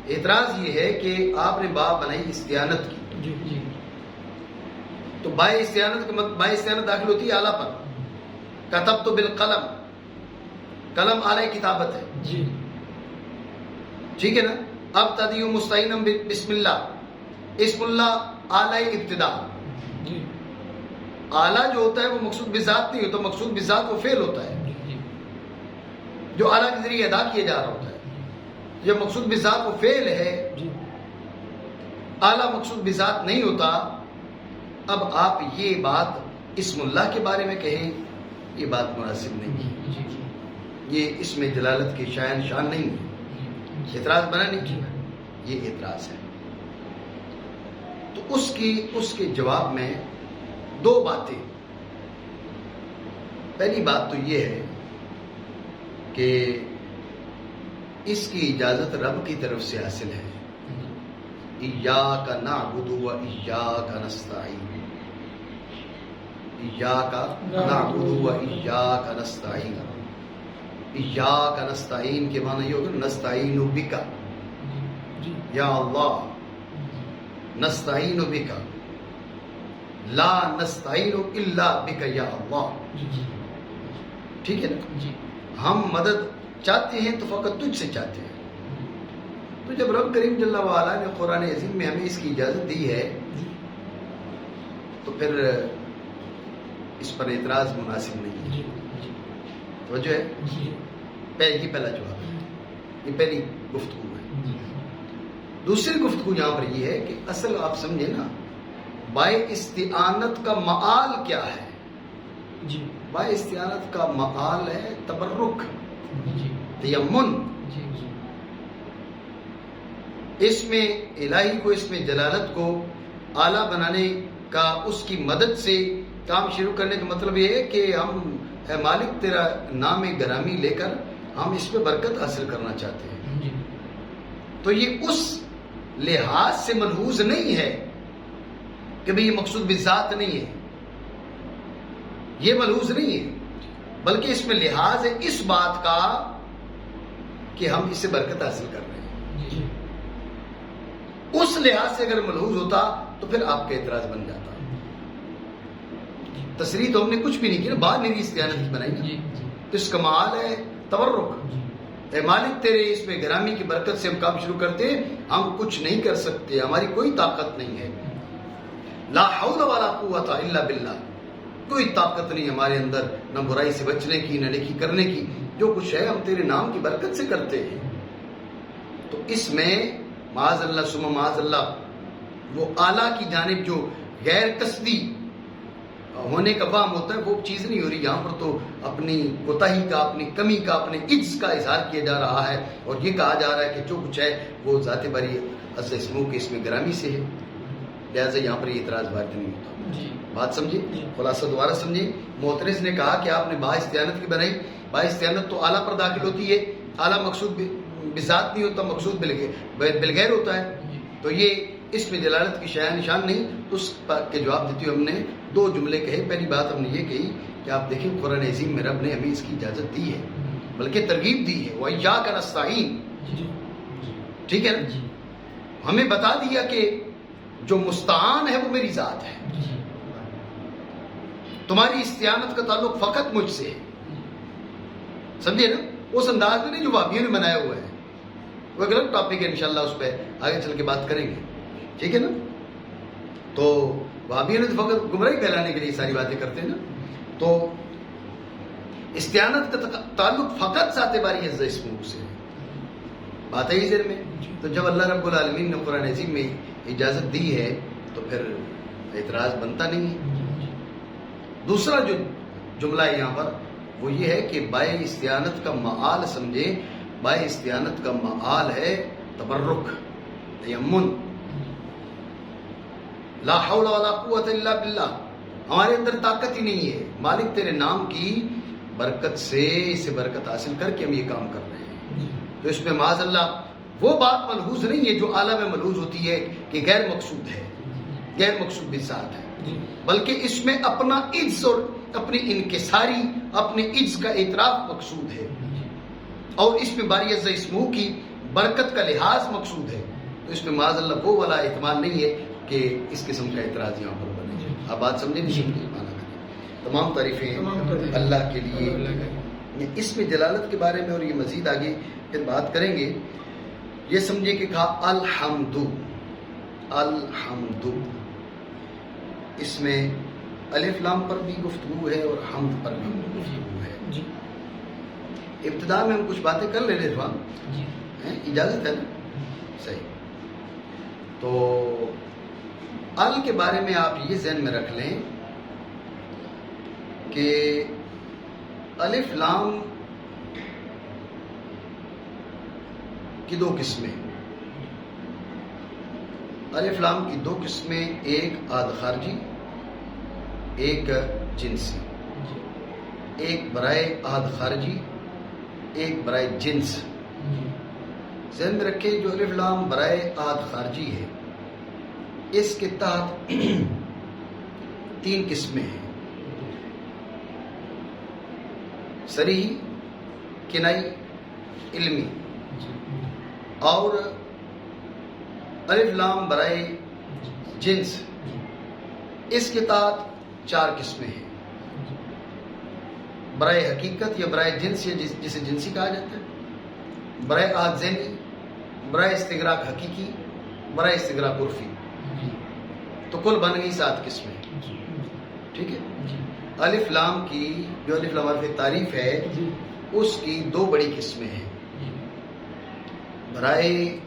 S2: اعتراض یہ ہے کہ آپ نے با بنائی استعانت کی، تو بائے استعانت داخل ہوتی ہے آلہ پر. کتبت بالقلم، قلم آلہ کتابت ہے. ٹھیک ہے نا؟ اب تدیو مستعینم بسم اللہ، اسم اللہ آلہ ابتدا. آلہ جو ہوتا ہے وہ مقصود بذات نہیں ہوتا، مقصود بذات وہ فعل ہوتا ہے جو آلہ کے ذریعے ادا کیا جا رہا ہوتا ہے. جب مقصود بذات وہ فعل ہے، آلہ مقصود بذات نہیں ہوتا. اب آپ یہ بات اسم اللہ کے بارے میں کہیں، یہ بات مناسب نہیں ہے. یہ اس میں جلالت کی شان نہیں ہے. اعتراض بنا نہیں، یہ اعتراض ہے. تو اس کے جواب میں 2 باتیں. پہلی بات تو یہ ہے کہ اس کی اجازت رب کی طرف سے حاصل ہے. ایاک نعبد و ایاک نستعین، ایاک نعبد و ایاک نستعین. ایاک نستعین کے معنی یہ ہوگا نستعین بک، یا اللہ نستعین بک، لا نستعین الا بک یا اللہ. ٹھیک ہے نا؟ ہم مدد چاہتے ہیں تو فقط تجھ سے چاہتے ہیں. تو جب رب کریم جل وعلا نے قرآن عظیم میں ہمیں اس کی اجازت دی ہے تو پھر اس پر اعتراض مناسب نہیں ہے. توجہ ہے؟ یہ پہلا جواب ہے، یہ پہلی گفتگو ہے. دوسری گفتگو یہاں پر یہ ہے کہ اصل آپ سمجھے نا، بائے استعانت کا معال کیا ہے؟ بائے استعانت کا معال ہے تبرک، تیمن. اس میں الہی کو، اس میں جلالت کو اعلیٰ بنانے کا، اس کی مدد سے کام شروع کرنے کا مطلب یہ ہے کہ ہم اے مالک تیرا نام گرامی لے کر ہم اس پہ برکت حاصل کرنا چاہتے ہیں. تو یہ اس لحاظ سے ملحوظ نہیں ہے کہ بھئی یہ مقصود بذات نہیں ہے، یہ ملحوظ نہیں ہے، بلکہ اس میں لحاظ ہے اس بات کا کہ ہم اس سے برکت حاصل کر رہے ہیں. اس لحاظ سے اگر ملحوظ ہوتا تو پھر آپ کا اعتراض بن جاتا. تصریح تو ہم نے کچھ بھی نہیں کی نا، بعد میری استعانت کی بنائی نا. تو اس کا معال ہے تبرک. اے مالک تیرے اس میں گرامی کی برکت سے ہم کام شروع کرتے ہیں، ہم کچھ نہیں کر سکتے، ہماری کوئی طاقت نہیں ہے. لا حول ولا قوت الا باللہ، کوئی طاقت نہیں ہمارے اندر، نہ برائی سے بچنے کی، نہ نیکی کرنے کی. جو کچھ ہے ہم تیرے نام کی برکت سے کرتے ہیں. تو اس میں معاذ اللہ ثم معاذ اللہ وہ اعلیٰ کی جانب جو غیر قصدی ہونے کا فہم ہوتا ہے وہ چیز نہیں ہو رہی. یہاں پر تو اپنی کوتاہی کا، اپنی کمی کا، اپنے عجز کا اظہار کیا جا رہا ہے، اور یہ کہا جا رہا ہے کہ جو کچھ ہے وہ ذات باری عز اسمو کے اس میں گرامی سے ہے. لہٰذا یہاں پر یہ اعتراض وارد نہیں ہوتا. بات سمجھے؟ خلاصہ دوبارہ سمجھے. معترض نے کہا کہ آپ نے با استعانت کی بنائی. با استعانت تو اعلیٰ پر داخل ہوتی ہے. اعلیٰ مقصود بذات نہیں ہوتا, مقصود بالغیر ہوتا ہے. تو یہ اس میں دلالت کی شایع نشان نہیں. اس کے جواب دیتے ہوئے ہم نے 2 جملے کہے. پہلی بات ہم نے یہ کہی کہ آپ دیکھیں قرآن عظیم میں رب نے ہمیں اس کی اجازت دی ہے, بلکہ ترغیب دی ہے. وَإِيَّاكَ نَسْتَعِينُ, ٹھیک ہے نا, ہمیں بتا دیا کہ جو مستعان ہے وہ میری ذات ہے, تمہاری استعانت کا تعلق فقط مجھ سے ہے. سمجھے نا؟ اس انداز میں نہیں جو وہابیوں نے بنایا ہوا ہے. وہ ایک الگ ٹاپک ہے, انشاءاللہ اس پہ آگے چل کے بات کریں گے, ٹھیک ہے نا. تو وہابیوں نے تو فقط گمراہی پھیلانے کے لیے ساری باتیں کرتے ہیں نا. تو استعانت کا تعلق فقط ذات باری عز اسمہ سے ہے. بات ہے ذہن میں. تو جب اللہ رب العالمین نے قرآن عظیم میں اجازت دی ہے تو پھر اعتراض بنتا نہیں ہے. دوسرا جو جملہ ہے یہاں پر وہ یہ ہے کہ بائے استعانت کا معال سمجھے. بائے استعانت کا معال ہے تبرک, تیمن. لا حول ولا قوت الا باللہ, ہمارے اندر طاقت ہی نہیں ہے, مالک تیرے نام کی برکت سے اسے برکت حاصل کر کے ہم یہ کام کر رہے ہیں. تو اس میں معاذ اللہ وہ بات ملحوظ نہیں ہے جو اعلیٰ میں ملحوظ ہوتی ہے کہ غیر مقصود ہے, غیر مقصود بذات ہے, بلکہ اس میں اپنا عجز اور اپنی انکساری, اپنے عجز کا اعتراف مقصود ہے, اور اس میں باری عز اسمہ کی برکت کا لحاظ مقصود ہے. تو اس میں معاذ اللہ وہ والا احتمال نہیں ہے کہ اس قسم کا اعتراض یہاں پر بنے. آپ بات سمجھیں نہیں سمجھیں؟ تمام تعریفیں اللہ کے لیے. اس میں جلالت کے بارے میں اور یہ مزید آگے پھر بات کریں گے. یہ سمجھے کہ کہا الحمد, الحمد, اس میں الف لام پر بھی گفتگو ہے اور حمد پر بھی گفتگو ہے. ابتدا میں ہم کچھ باتیں کر لیں رضوان, اجازت ہے نا؟ صحیح. تو ال کے بارے میں آپ یہ ذہن میں رکھ لیں کہ الف لام کی 2 قسمیں. الف لام کی 2 قسمیں, ایک عاد خارجی, ایک جنسی. ایک برائے عاد خارجی, ایک برائے جنس. ذہن میں رکھیں جو الف لام برائے عاد خارجی ہے اس کے تحت 3 قسمیں ہیں. صریح, کنائی, علمی. اور الف لام برائے جنس اس کے تحت 4 قسمیں ہیں. برائے حقیقت یا برائے جنس یا جسے جنسی کہا جاتا ہے, برائے عاد ذہنی, برائے استغراق حقیقی, برائے استغراق عرفی. تو کل بن گئی 7 قسمیں. ٹھیک ہے. الف لام کی جو الف لام حرف تعریف ہے اس کی 2 بڑی قسمیں ہیں, برائے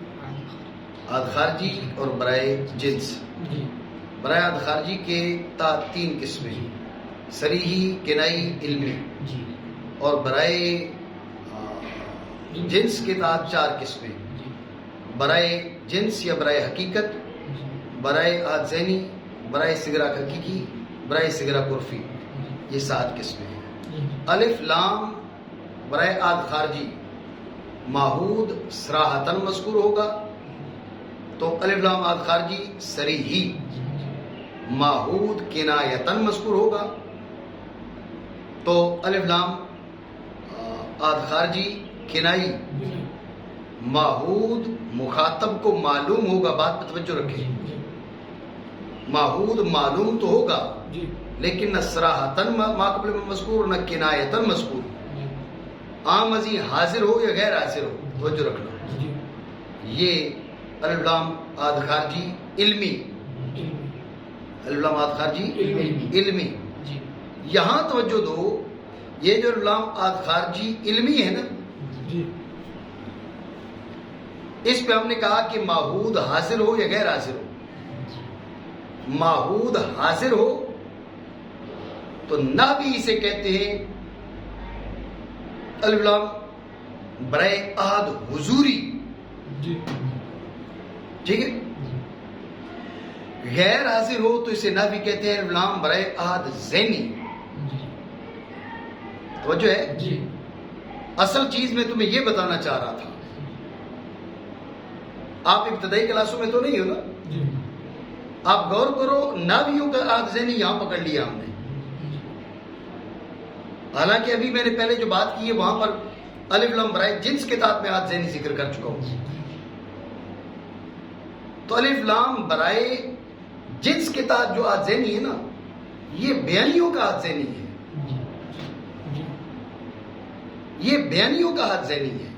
S2: عاد خارجی اور برائے جنس. برائے عاد خارجی کے تحت 3 قسمیں, صریحی, کنائی, علمی. اور برائے جنس کے تحت 4 قسمیں, برائے جنس یا برائے حقیقت, برائے عاد ذہنی, برائے استغراق حقیقی, برائے استغراق عرفی. یہ 7 قسمیں ہیں. الف لام برائے عاد خارجی ماحود صراحتاً مذکور ہوگا تو الف لام عاد خارجی صریحی, ماحود کنایتاً مذکور ہوگا تو الف لام عاد خارجی کنائی, ماحود مخاطب کو معلوم ہوگا. بات پہ توجہ رکھیں, ماحود معلوم تو ہوگا لیکن نہ صراحتاً ماقبل میں مذکور, نہ کنایتاً مذکور. عام ازی حاضر ہو یا غیر حاضر ہو, توجہ رکھنا. یہ الف لام عاد خارجی علمی, الف لام عاد خارجی علمی. یہاں توجہ دو, یہ جو الف لام عاد خارجی علمی ہے نا, اس پہ ہم نے کہا کہ ماحود حاضر ہو یا غیر حاضر ہو. ماحود حاضر ہو تو نہ بھی اسے کہتے ہیں الف لام برائے عاد حضوری. ٹھیک ہے. غیر حاضر ہو تو اسے نفی کہتے ہیں، الف لام برائے عہد ذہنی. توجہ ہے؟
S1: جی
S2: اصل چیز میں تمہیں یہ بتانا چاہ رہا تھا. آپ ابتدائی کلاسوں میں تو نہیں ہو نا؟
S1: جی
S2: آپ غور کرو، ناویوں کا عہد ذہنی یہاں پکڑ لیا ہم نے. حالانکہ ابھی میں نے پہلے جو بات کی ہے وہاں پر الف لام برائے جنس کے تحت میں عہد ذہنی ذکر کر چکا ہوں. تو الف لام برائے جنس کے تحت جو عہد ذہنی ہے نا، یہ بیانیوں کا عہد ذہنی ہے. یہ بیانیوں کا عہد ذہنی ہے.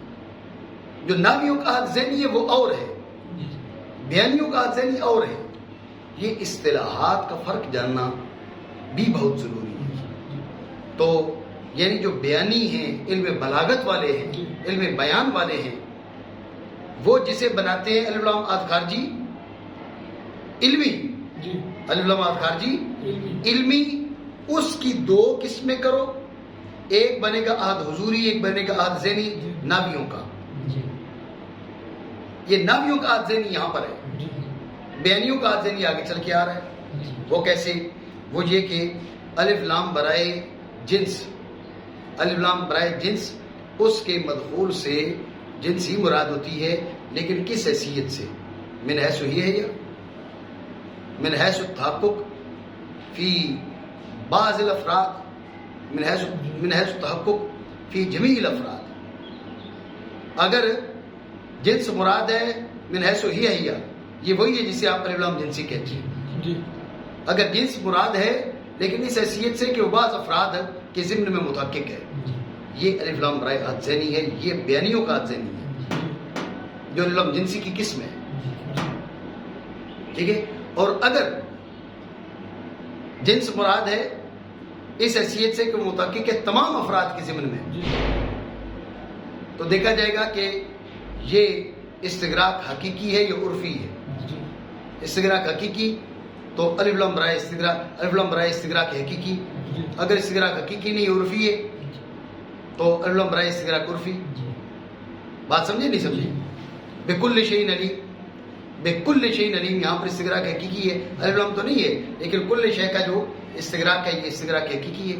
S2: جو ناویوں کا عہد ذہنی ہے وہ اور ہے، بیانیوں کا عہد ذہنی اور ہے. یہ اصطلاحات کا فرق جاننا بھی بہت ضروری ہے. تو یعنی جو بیانی ہیں، علم بلاغت والے ہیں، علم بیان والے ہیں، وہ جسے بناتے ہیں الف لام عہد خارجی علمی، الف لام عہد خارجی علمی، اس کی دو قسمیں کرو، ایک بنے گا عہد حضوری، ایک بنے گا عہد ذہنی ناویوں کا. یہ ناویوں کا عہد ذہنی یہاں پر ہے، بیانیوں کا عہد ذہنی آگے چل کے آ رہا ہے. وہ کیسے؟ وہ یہ کہ الف لام برائے جنس، الف لام برائے جنس، اس کے مدخول سے جنس ہی مراد ہوتی ہے، لیکن کس حیثیت سے؟ من حیث یہ ہے، یا من حیث التحقق فی بعض الافراد، من حیث التحقق فی جمیع الافراد. اگر جنس مراد ہے من حیث ہی ہے، یہ وہی ہے جسے آپ الف لام جنسی کہتے ہیں. اگر جنس مراد ہے لیکن اس حیثیت سے کہ وہ بعض افراد کے ضمن میں متحقق ہے، یہ الف لام برائے عہد ذہنی ہے. یہ بیانیوں کا عہد ذہنی ہے جو الف لام جنسی کی قسم ہے. ٹھیک ہے؟ اور اگر جنس مراد ہے اس حیثیت سے کہ متحقق ہے تمام افراد کے ضمن میں، تو دیکھا جائے گا کہ یہ استغراق حقیقی ہے یا عرفی ہے. استغراق حقیقی تو الف لام برائے استغراق، الف لام برائے استغراق حقیقی. اگر استغراق حقیقی نہیں عرفی ہے تو الف لام برائے استغراق عرفی. بات سمجھے نہیں سمجھے؟ بکل شیء علیم، بکل شیء علیم یہاں پر استغراق حقیقی ہے، الف لام تو نہیں ہے، لیکن کل شے کا جو استغراق ہے یہ استغراق حقیقی ہے.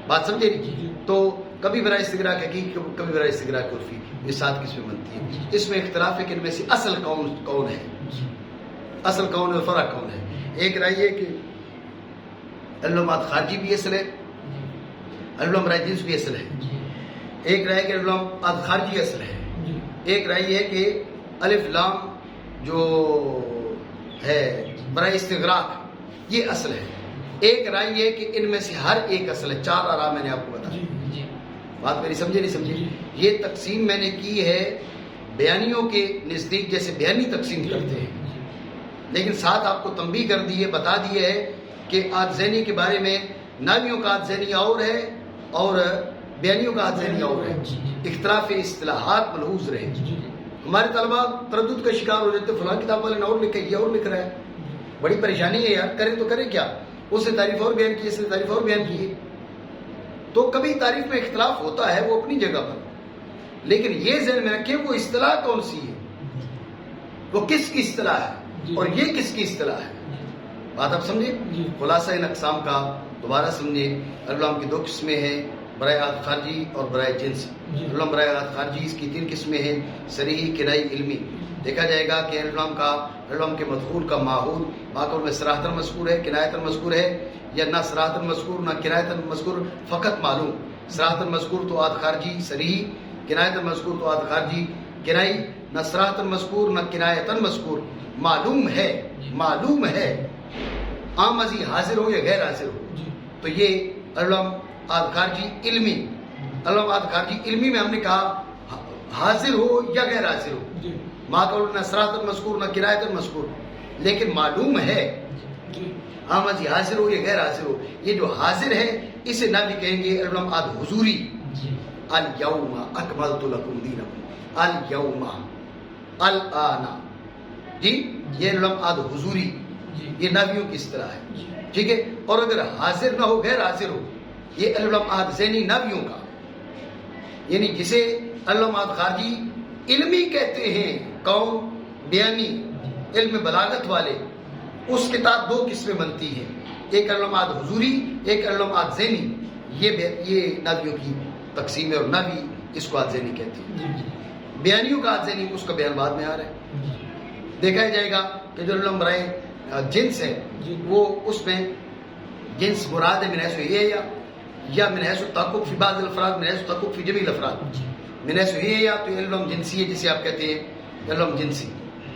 S2: بات سمجھے نہیں؟ تو کبھی برائے استغراق حقیقی، کبھی برائے استغراق عرفی، یہ 7 قسمیں بنتی ہیں. اس میں اختلاف ہے کہ ان میں سے اصل کون ہے، اصل کون ہے اور فرع کون ہے. ایک رائے یہ کہ الف لام عہد خارجی بھی اصل ہے، الف لام برائے جنس بھی اصل ہے. ایک رائے کہ الف لام عہد خارجی اصل ہے. ایک رائے یہ ہے کہ الف لام جو ہے برائے استغراق یہ اصل ہے. ایک رائے یہ ہے کہ ان میں سے ہر ایک اصل ہے. 4 آراء میں نے آپ کو بتایا. بات میری سمجھے نہیں سمجھے؟ یہ تقسیم میں نے کی ہے بیانیوں کے نزدیک جیسے بیانی تقسیم کرتے ہیں، لیکن ساتھ آپ کو تنبیہ کر دی ہے، بتا دیا ہے کہ عہد ذہنی کے بارے میں ناویوں کا عہد ذہنی اور ہے اور بیانیوں کا عہد ذہنی اور ہے. اختلاف اصطلاحات ملحوظ رہے. ہمارے طلبا تردد کا شکار ہو جاتے، فلاں کتاب والے نے اور لکھا ہے، یہ اور لکھ رہا ہے. بڑی پریشانی ہے یار، کریں تو کریں کیا؟ اس نے تعریف اور بیان کی، اس نے تعریف اور بیان کی ہے. تو کبھی تعریف میں اختلاف ہوتا ہے، وہ اپنی جگہ پر، لیکن یہ ذہن میں رکھیں وہ اصطلاح کون سی ہے، وہ کس کی اصطلاح ہے اور یہ کس کی اصطلاح ہے. بات آپ سمجھے؟ خلاصہ ان اقسام کا دوبارہ سمجھے. الف لام کی 2 قسمیں ہیں، برائے عہد خارجی اور برائے جنس. الف لام برائے عہد خارجی اس کی 3 قسمیں ہیں، صریحی، کنائی، علمی. دیکھا جائے گا کہ الف لام کے مدخول کا ماحول ماقول میں صراحتاً مذکور ہے، کنایتاً مذکور ہے، یا نہ صراحتاً مذکور نہ کنایتاً مذکور، فقط معلوم. صراحتاً مذکور تو عہد خارجی صریحی، کنایتاً مذکور تو عہد خارجی کنائی. نہ صراحتاً مذکور نہ کنایتاً مذکور، معلوم ہے، معلوم ہے، عام ازی حاضر ہو یا غیر حاضر ہو. تو یہ الف لام عہد خارجی علمی، الف لام عہد خارجی علمی میں ہم نے کہا حاضر ہو یا غیر حاضر ہو، ما قول نہ صراحتاً مذکور نہ کنایتاً مذکور، لیکن معلوم ہے، عام ازی حاضر ہو یا غیر حاضر ہو. یہ جو حاضر ہے اسے نہ بھی کہیں گے الف لام عہد حضوری. الیوم اکملت لکم دینکم، الیوم، الآن، جی یہ الف لام عہد حضوری، یہ ناویوں کی اصطلاح ہے. ٹھیک ہے؟ اور اگر حاضر نہ ہو، غیر حاضر ہو، یہ الف لام عہد ذہنی ناویوں کا، یعنی جسے الف لام عہد خارجی علمی کہتے ہیں. کون؟ بیانی، علم بلاغت والے. اس کے تحت دو قسمیں بنتی ہیں، ایک علامات حضوری، ایک علامات ذہنی. یہ ناویوں کی تقسیم ہے، اور ناوی اس کو ذہنی کہتے ہیں. بیانیوں کا ذہنی اس کا بیان بعد میں آ رہا ہے. دیکھا جائے گا کہ جو علم برائے جنس ہے وہ اس میں جنس مراد ہے من حیث یہ یا من حیث التحقق فی بعض الافراد من حیث التحقق فی جمیع الافراد. من حیث یہ تو علم جنسی ہے جسے آپ کہتے ہیں علم جنسی،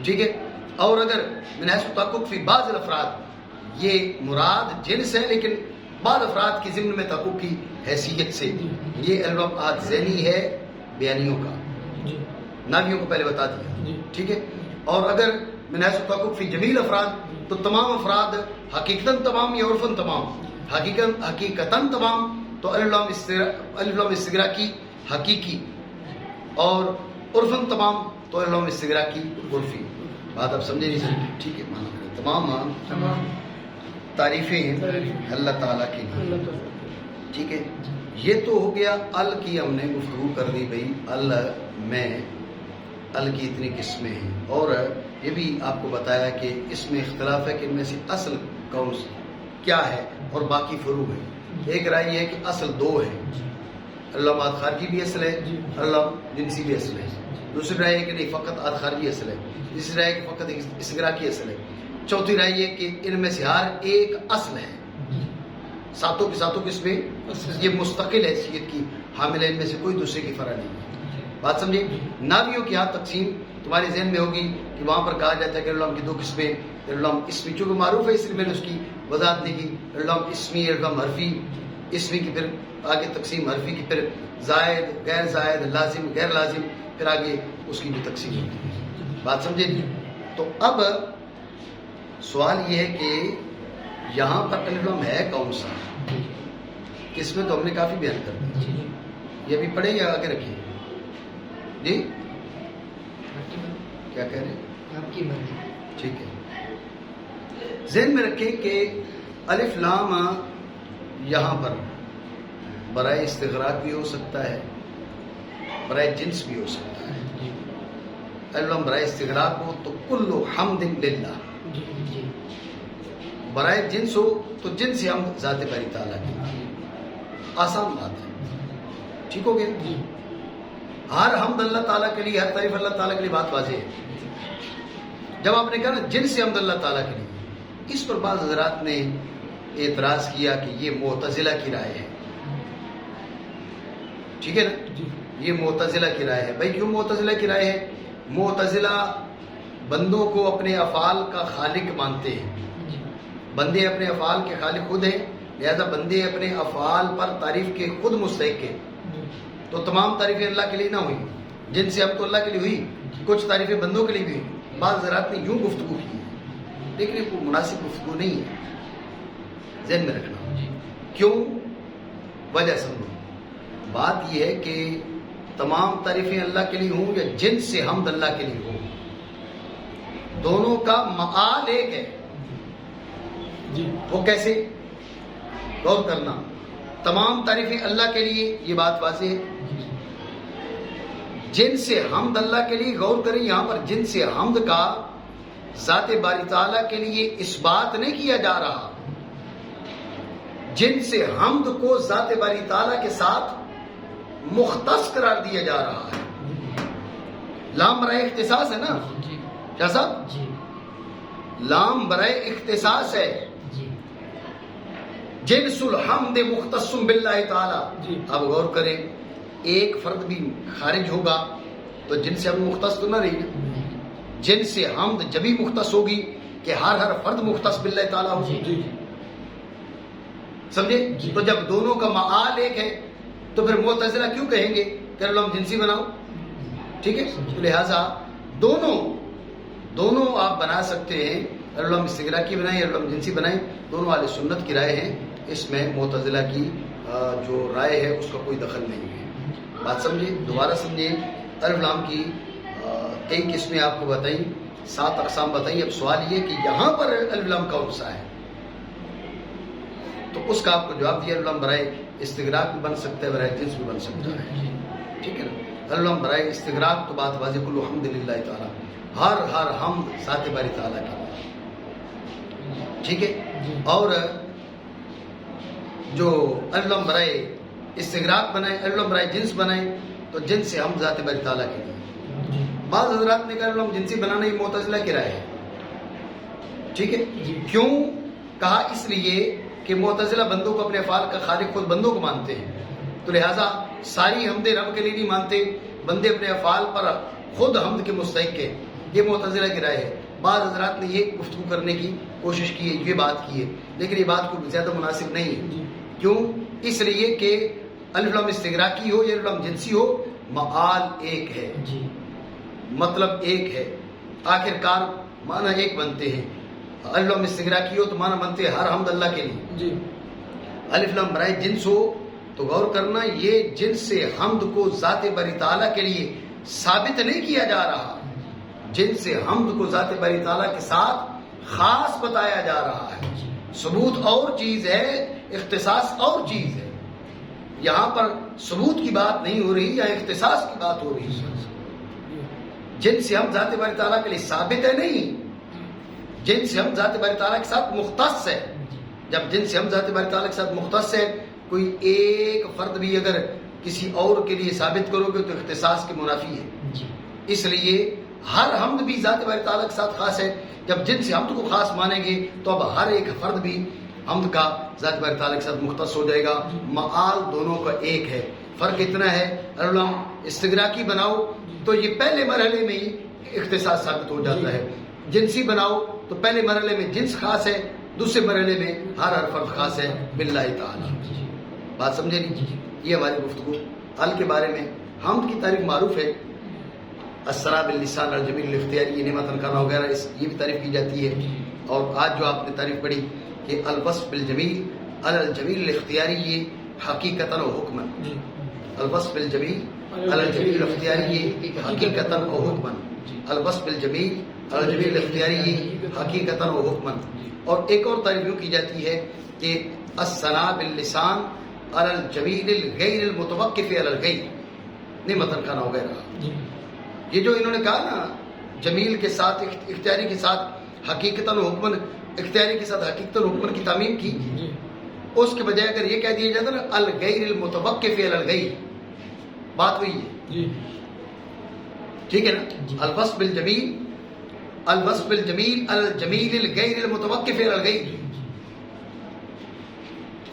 S2: ٹھیک ہے. اور اگر من حیث التحقق فی بعض الافراد یہ مراد جنس ہے لیکن بعض افراد کی ضمن میں تحقق کی حیثیت سے، یہ علم ذہنی ہے بیانیوں کا. ناویوں کو پہلے بتا دیا، ٹھیک ہے. اور اگر من حیث التحقق فی جمیع الافراد تو تمام افراد حقیقتاً تمام یا عرفاً تمام، حقیقتاً تمام تو علم استغراقی حقیقی، اور عرفاً تمام تو علم استغراقی عرفی. بات اب سمجھے نہیں سمجھے؟ ٹھیک ہے. تمام تعریفیں ہیں اللہ تعالیٰ کے لیے، ٹھیک ہے. یہ تو ہو گیا ال کی ہم نے گفتگو کر دی بھائی ال میں ال کی اتنی قسمیں ہیں، اور یہ بھی آپ کو بتایا کہ اس میں اختلاف ہے کہ ان میں سے اصل کون کیا ہے اور باقی فروع ہے. ایک رائے یہ ہے کہ اصل دو ہے، علامات خارجی بھی اصل ہے، علام جنسی بھی اصل ہے. دوسری رائے ہے کہ نہیں فقط آد خارجی اصل ہے. تیسری رائے کہ فقط استغراقی اصل ہے. چوتھی رائے یہ کہ ان میں سے ہر ایک اصل ہے، ساتوں کی ساتوں کس میں یہ مستقل حیثیت کی حامل ہے، ان میں سے کوئی دوسرے کی فرع نہیں ہے. بات سمجھے. ناویوں کی یہاں تقسیم تمہارے ذہن میں ہوگی کہ وہاں پر کہا جاتا ہے کہ علم کی دو قسمیں، علم اسمی چونکہ معروف ہے اس لیے میں نے اس کی وضاحت نہیں کی. علم اسمی، علم حرفی. اسمی کی پھر آگے تقسیم، حرفی کی پھر زائد غیر زائد، لازم غیر لازم، پھر آگے اس کی بھی تقسیم ہوتی ہے. بات سمجھے. تو اب سوال یہ ہے کہ یہاں پر علم ہے کون سا، کس میں تو ہم نے کافی بیان کر دیا. یہ بھی پڑھیں یا آگے رکھیں؟ جی کیا کہہ رہے ہیں؟
S3: آپ کی مرضی.
S2: ٹھیک ہے. ذہن میں رکھیں کہ الف لام یہاں پر برائے استغراق بھی ہو سکتا ہے، برائے جنس بھی ہو سکتا ہے. الف لام برائے استغراق ہو تو کل حمد للہ، برائے جنس ہو تو جنس حمد ذات باری تعالیٰ کی. آسان بات ہے، ٹھیک ہو گیا. ہر حمد اللہ تعالیٰ کے لیے، ہر تعریف اللہ تعالیٰ کے لیے بات واضح ہے. جب آپ نے کہا نا جنس حمد اللہ تعالیٰ کے لیے، اس پر بعض حضرات نے اعتراض کیا کہ یہ معتزلہ کی رائے ہے. ٹھیک ہے نا، یہ معتزلہ کی رائے ہے. بھائی کیوں معتزلہ کی رائے ہے؟ معتزلہ بندوں کو اپنے افعال کا خالق مانتے ہیں. بندے اپنے افعال کے خالق خود ہیں، لہذا بندے اپنے افعال پر تعریف کے خود مستحق ہیں. تو تمام تعریفیں اللہ کے لیے نہ ہوئی، جن سے اب تو اللہ کے لیے ہوئی، کچھ تعریفیں بندوں کے لیے بھی ہوئی. بعض حضرات نے یوں گفتگو کی لیکن یہ کوئی مناسب گفتگو نہیں ہے. ذہن میں رکھنا. کیوں؟ وجہ سمجھو. بات یہ ہے کہ تمام تعریفیں اللہ کے لیے ہوں یا جن سے حمد اللہ کے لیے ہو، دونوں کا معال ایک ہے. وہ کیسے؟ غور کرنا. تمام تعریفیں اللہ کے لیے، یہ بات واضح ہے. جن سے حمد اللہ کے لیے غور کریں. یہاں پر جن سے حمد کا ذات باری تعالیٰ کے لیے اس بات نہیں کیا جا رہا. جن سے حمد کو ذات باری تعالیٰ کے ساتھ مختص قرار دیا جا رہا ہے. لام برائے اختصاص ہے نا کیا صاحب؟ لام برائے اختصاص ہے. جنس الحمد مختص باللہ تعالی. اب غور کریں، ایک فرد بھی خارج ہوگا تو جن سے ہم مختص تو نہ رہی نا. جن سے حمد جبھی مختص ہوگی کہ ہر فرد مختص باللہ تعالی ہوگی. سمجھے؟ تو جب دونوں کا معال ایک ہے تو پھر معتزلہ کیوں کہیں گے کہ اللہ جنسی بناؤ؟ ٹھیک ہے. لہذا دونوں آپ بنا سکتے ہیں. اللہ استغراقی بنائیں، اللہ جنسی بنائیں، دونوں اہل سنت کی رائے ہیں. اس میں معتزلہ کی جو رائے ہے اس کا کوئی دخل نہیں ہے. بات سمجھے؟ دوبارہ سمجھیں. الف لام کی کئی قسمیں آپ کو بتائیں، 7 اقسام بتائیں. اب سوال یہ کہ یہاں پر الف لام کون سا ہے؟ تو اس کا آپ کو جواب دیا. الف لام برائے استغراق بھی بن سکتا ہے، برائے جنس بھی بن سکتا ہے. ٹھیک ہے نا. الف لام برائے استغراق تو بات واضح، کل الحمد للہ تعالی، ہر حمد ذات باری تعالیٰ کی. ٹھیک ہے. اور جو الف برائے استغراق بنائے، الف برائے جنس بنائے، تو جنس سے ہم ذات باری تعالیٰ کے لیے. بعض حضرات نے کہا الف جنسی بنانا یہ معتزلہ کی رائے ہے. ٹھیک ہے. کیوں کہا؟ اس لیے کہ معتزلہ بندوں کو اپنے افعال کا خالق خود بندوں کو مانتے ہیں، تو لہٰذا ساری حمد رب کے لیے نہیں مانتے، بندے اپنے افعال پر خود حمد کے مستحق ہے. یہ معتزلہ کی رائے ہے. بعض حضرات نے یہ گفتگو کرنے کی کوشش کی ہے، یہ بات کی ہے، لیکن یہ بات کو زیادہ مناسب نہیں ہے. کیوں؟ اس لیے کہ الف لام استغراقی ہو یا الف لام جنسی ہو، معال ایک ہے، مطلب ایک ہے، آخر کار معنی ایک بنتے ہیں. الف لام استغراقی ہو تو معنی بنتے ہیں ہر حمد اللہ کے لیے. الف لام برائے جنس ہو تو غور کرنا، یہ جنس سے حمد کو ذات باری تعالیٰ کے لیے ثابت نہیں کیا جا رہا، جنس سے حمد کو ذات باری تعالیٰ کے ساتھ خاص بتایا جا رہا ہے. ثبوت اور چیز ہے، اختصاص اور چیز ہے. یہاں پر ثبوت کی بات نہیں ہو رہی، یہاں اختصاص کی بات ہو رہی ہے. جن سے ہم ذات باری تعالیٰ کے لیے ثابت ہے نہیں، جن سے ہم ذات باری تعالیٰ کے ساتھ مختص ہے. جب جن سے ہم ذات باری تعالیٰ کے ساتھ مختص ہے، کوئی ایک فرد بھی اگر کسی اور کے لیے ثابت کرو گے تو اختصاص کے منافی ہے. اس لیے ہر حمد بھی ذات باری تعالیٰ کے ساتھ خاص ہے. جب جن سے حمد کو خاص مانیں گے تو اب ہر ایک فرد بھی حمد کا ذات باری تعالیٰ کے ساتھ مختص ہو جائے گا. معال دونوں کا ایک ہے. فرق اتنا ہے، علم استغراقی بناؤ تو یہ پہلے مرحلے میں ہی اختصاص ثابت ہو جاتا ہے. جنسی بناؤ تو پہلے مرحلے میں جنس خاص ہے، دوسرے مرحلے میں ہر فرد خاص ہے باللہ تعالیٰ. بات سمجھے نہیں؟ یہ ہماری گفتگو حل کے بارے میں. حمد کی تعریف معروف ہے، الثناء باللسان الجمیل الاختیاری، یہ نعمت الکانا وغیرہ، یہ بھی تعریف کی جاتی ہے. اور آج جو آپ نے تعریف پڑھی کہ الوصف بالجمیل الجمیل الاختیاری، یہ حقیقتاً و حکماً، الوصف بالجمیل الجمیل الاختیاری یہ حقیقتاً و حکماً، الوصف بالجمیل الجمیل الاختیاری یہ حقیقتاً و حکماً. اور ایک اور تعریف یوں کی جاتی ہے کہ الثناء باللسان الجمیل الغیر المتوقف علی الغیر، نعمت الکانا وغیرہ. یہ جو انہوں نے کہا نا جمیل کے ساتھ اختیاری کے ساتھ حقیقتاً و حکماً، اختیاری کے ساتھ حقیقتاً و حکماً کی تعمیم کی، اس کے بجائے اگر یہ کہہ دیا جاتا نا الغیر المتوقف علی الغیر، بات وہی ہے. ٹھیک ہے نا؟ الوصف بالجمیل الوصف بالجمیل الجمیل الغیر المتوقف علی الغیر،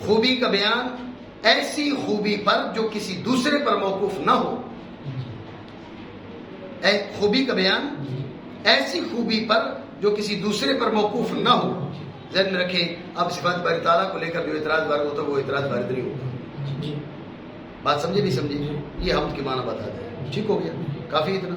S2: خوبی کا بیان ایسی خوبی پر جو کسی دوسرے پر موقوف نہ ہو. خوبی کا بیان ایسی خوبی پر جو کسی دوسرے پر موقوف نہ ہو. ذہن میں رکھیں، آپ صفات باری تعالیٰ کو لے کر جو اعتراض وارد ہوتا ہے وہ اعتراض وارد نہیں ہوتا. بات سمجھے نہیں سمجھے؟ یہ حمد کے معنی بتا دیں. ٹھیک ہو گیا؟ کافی اتنا.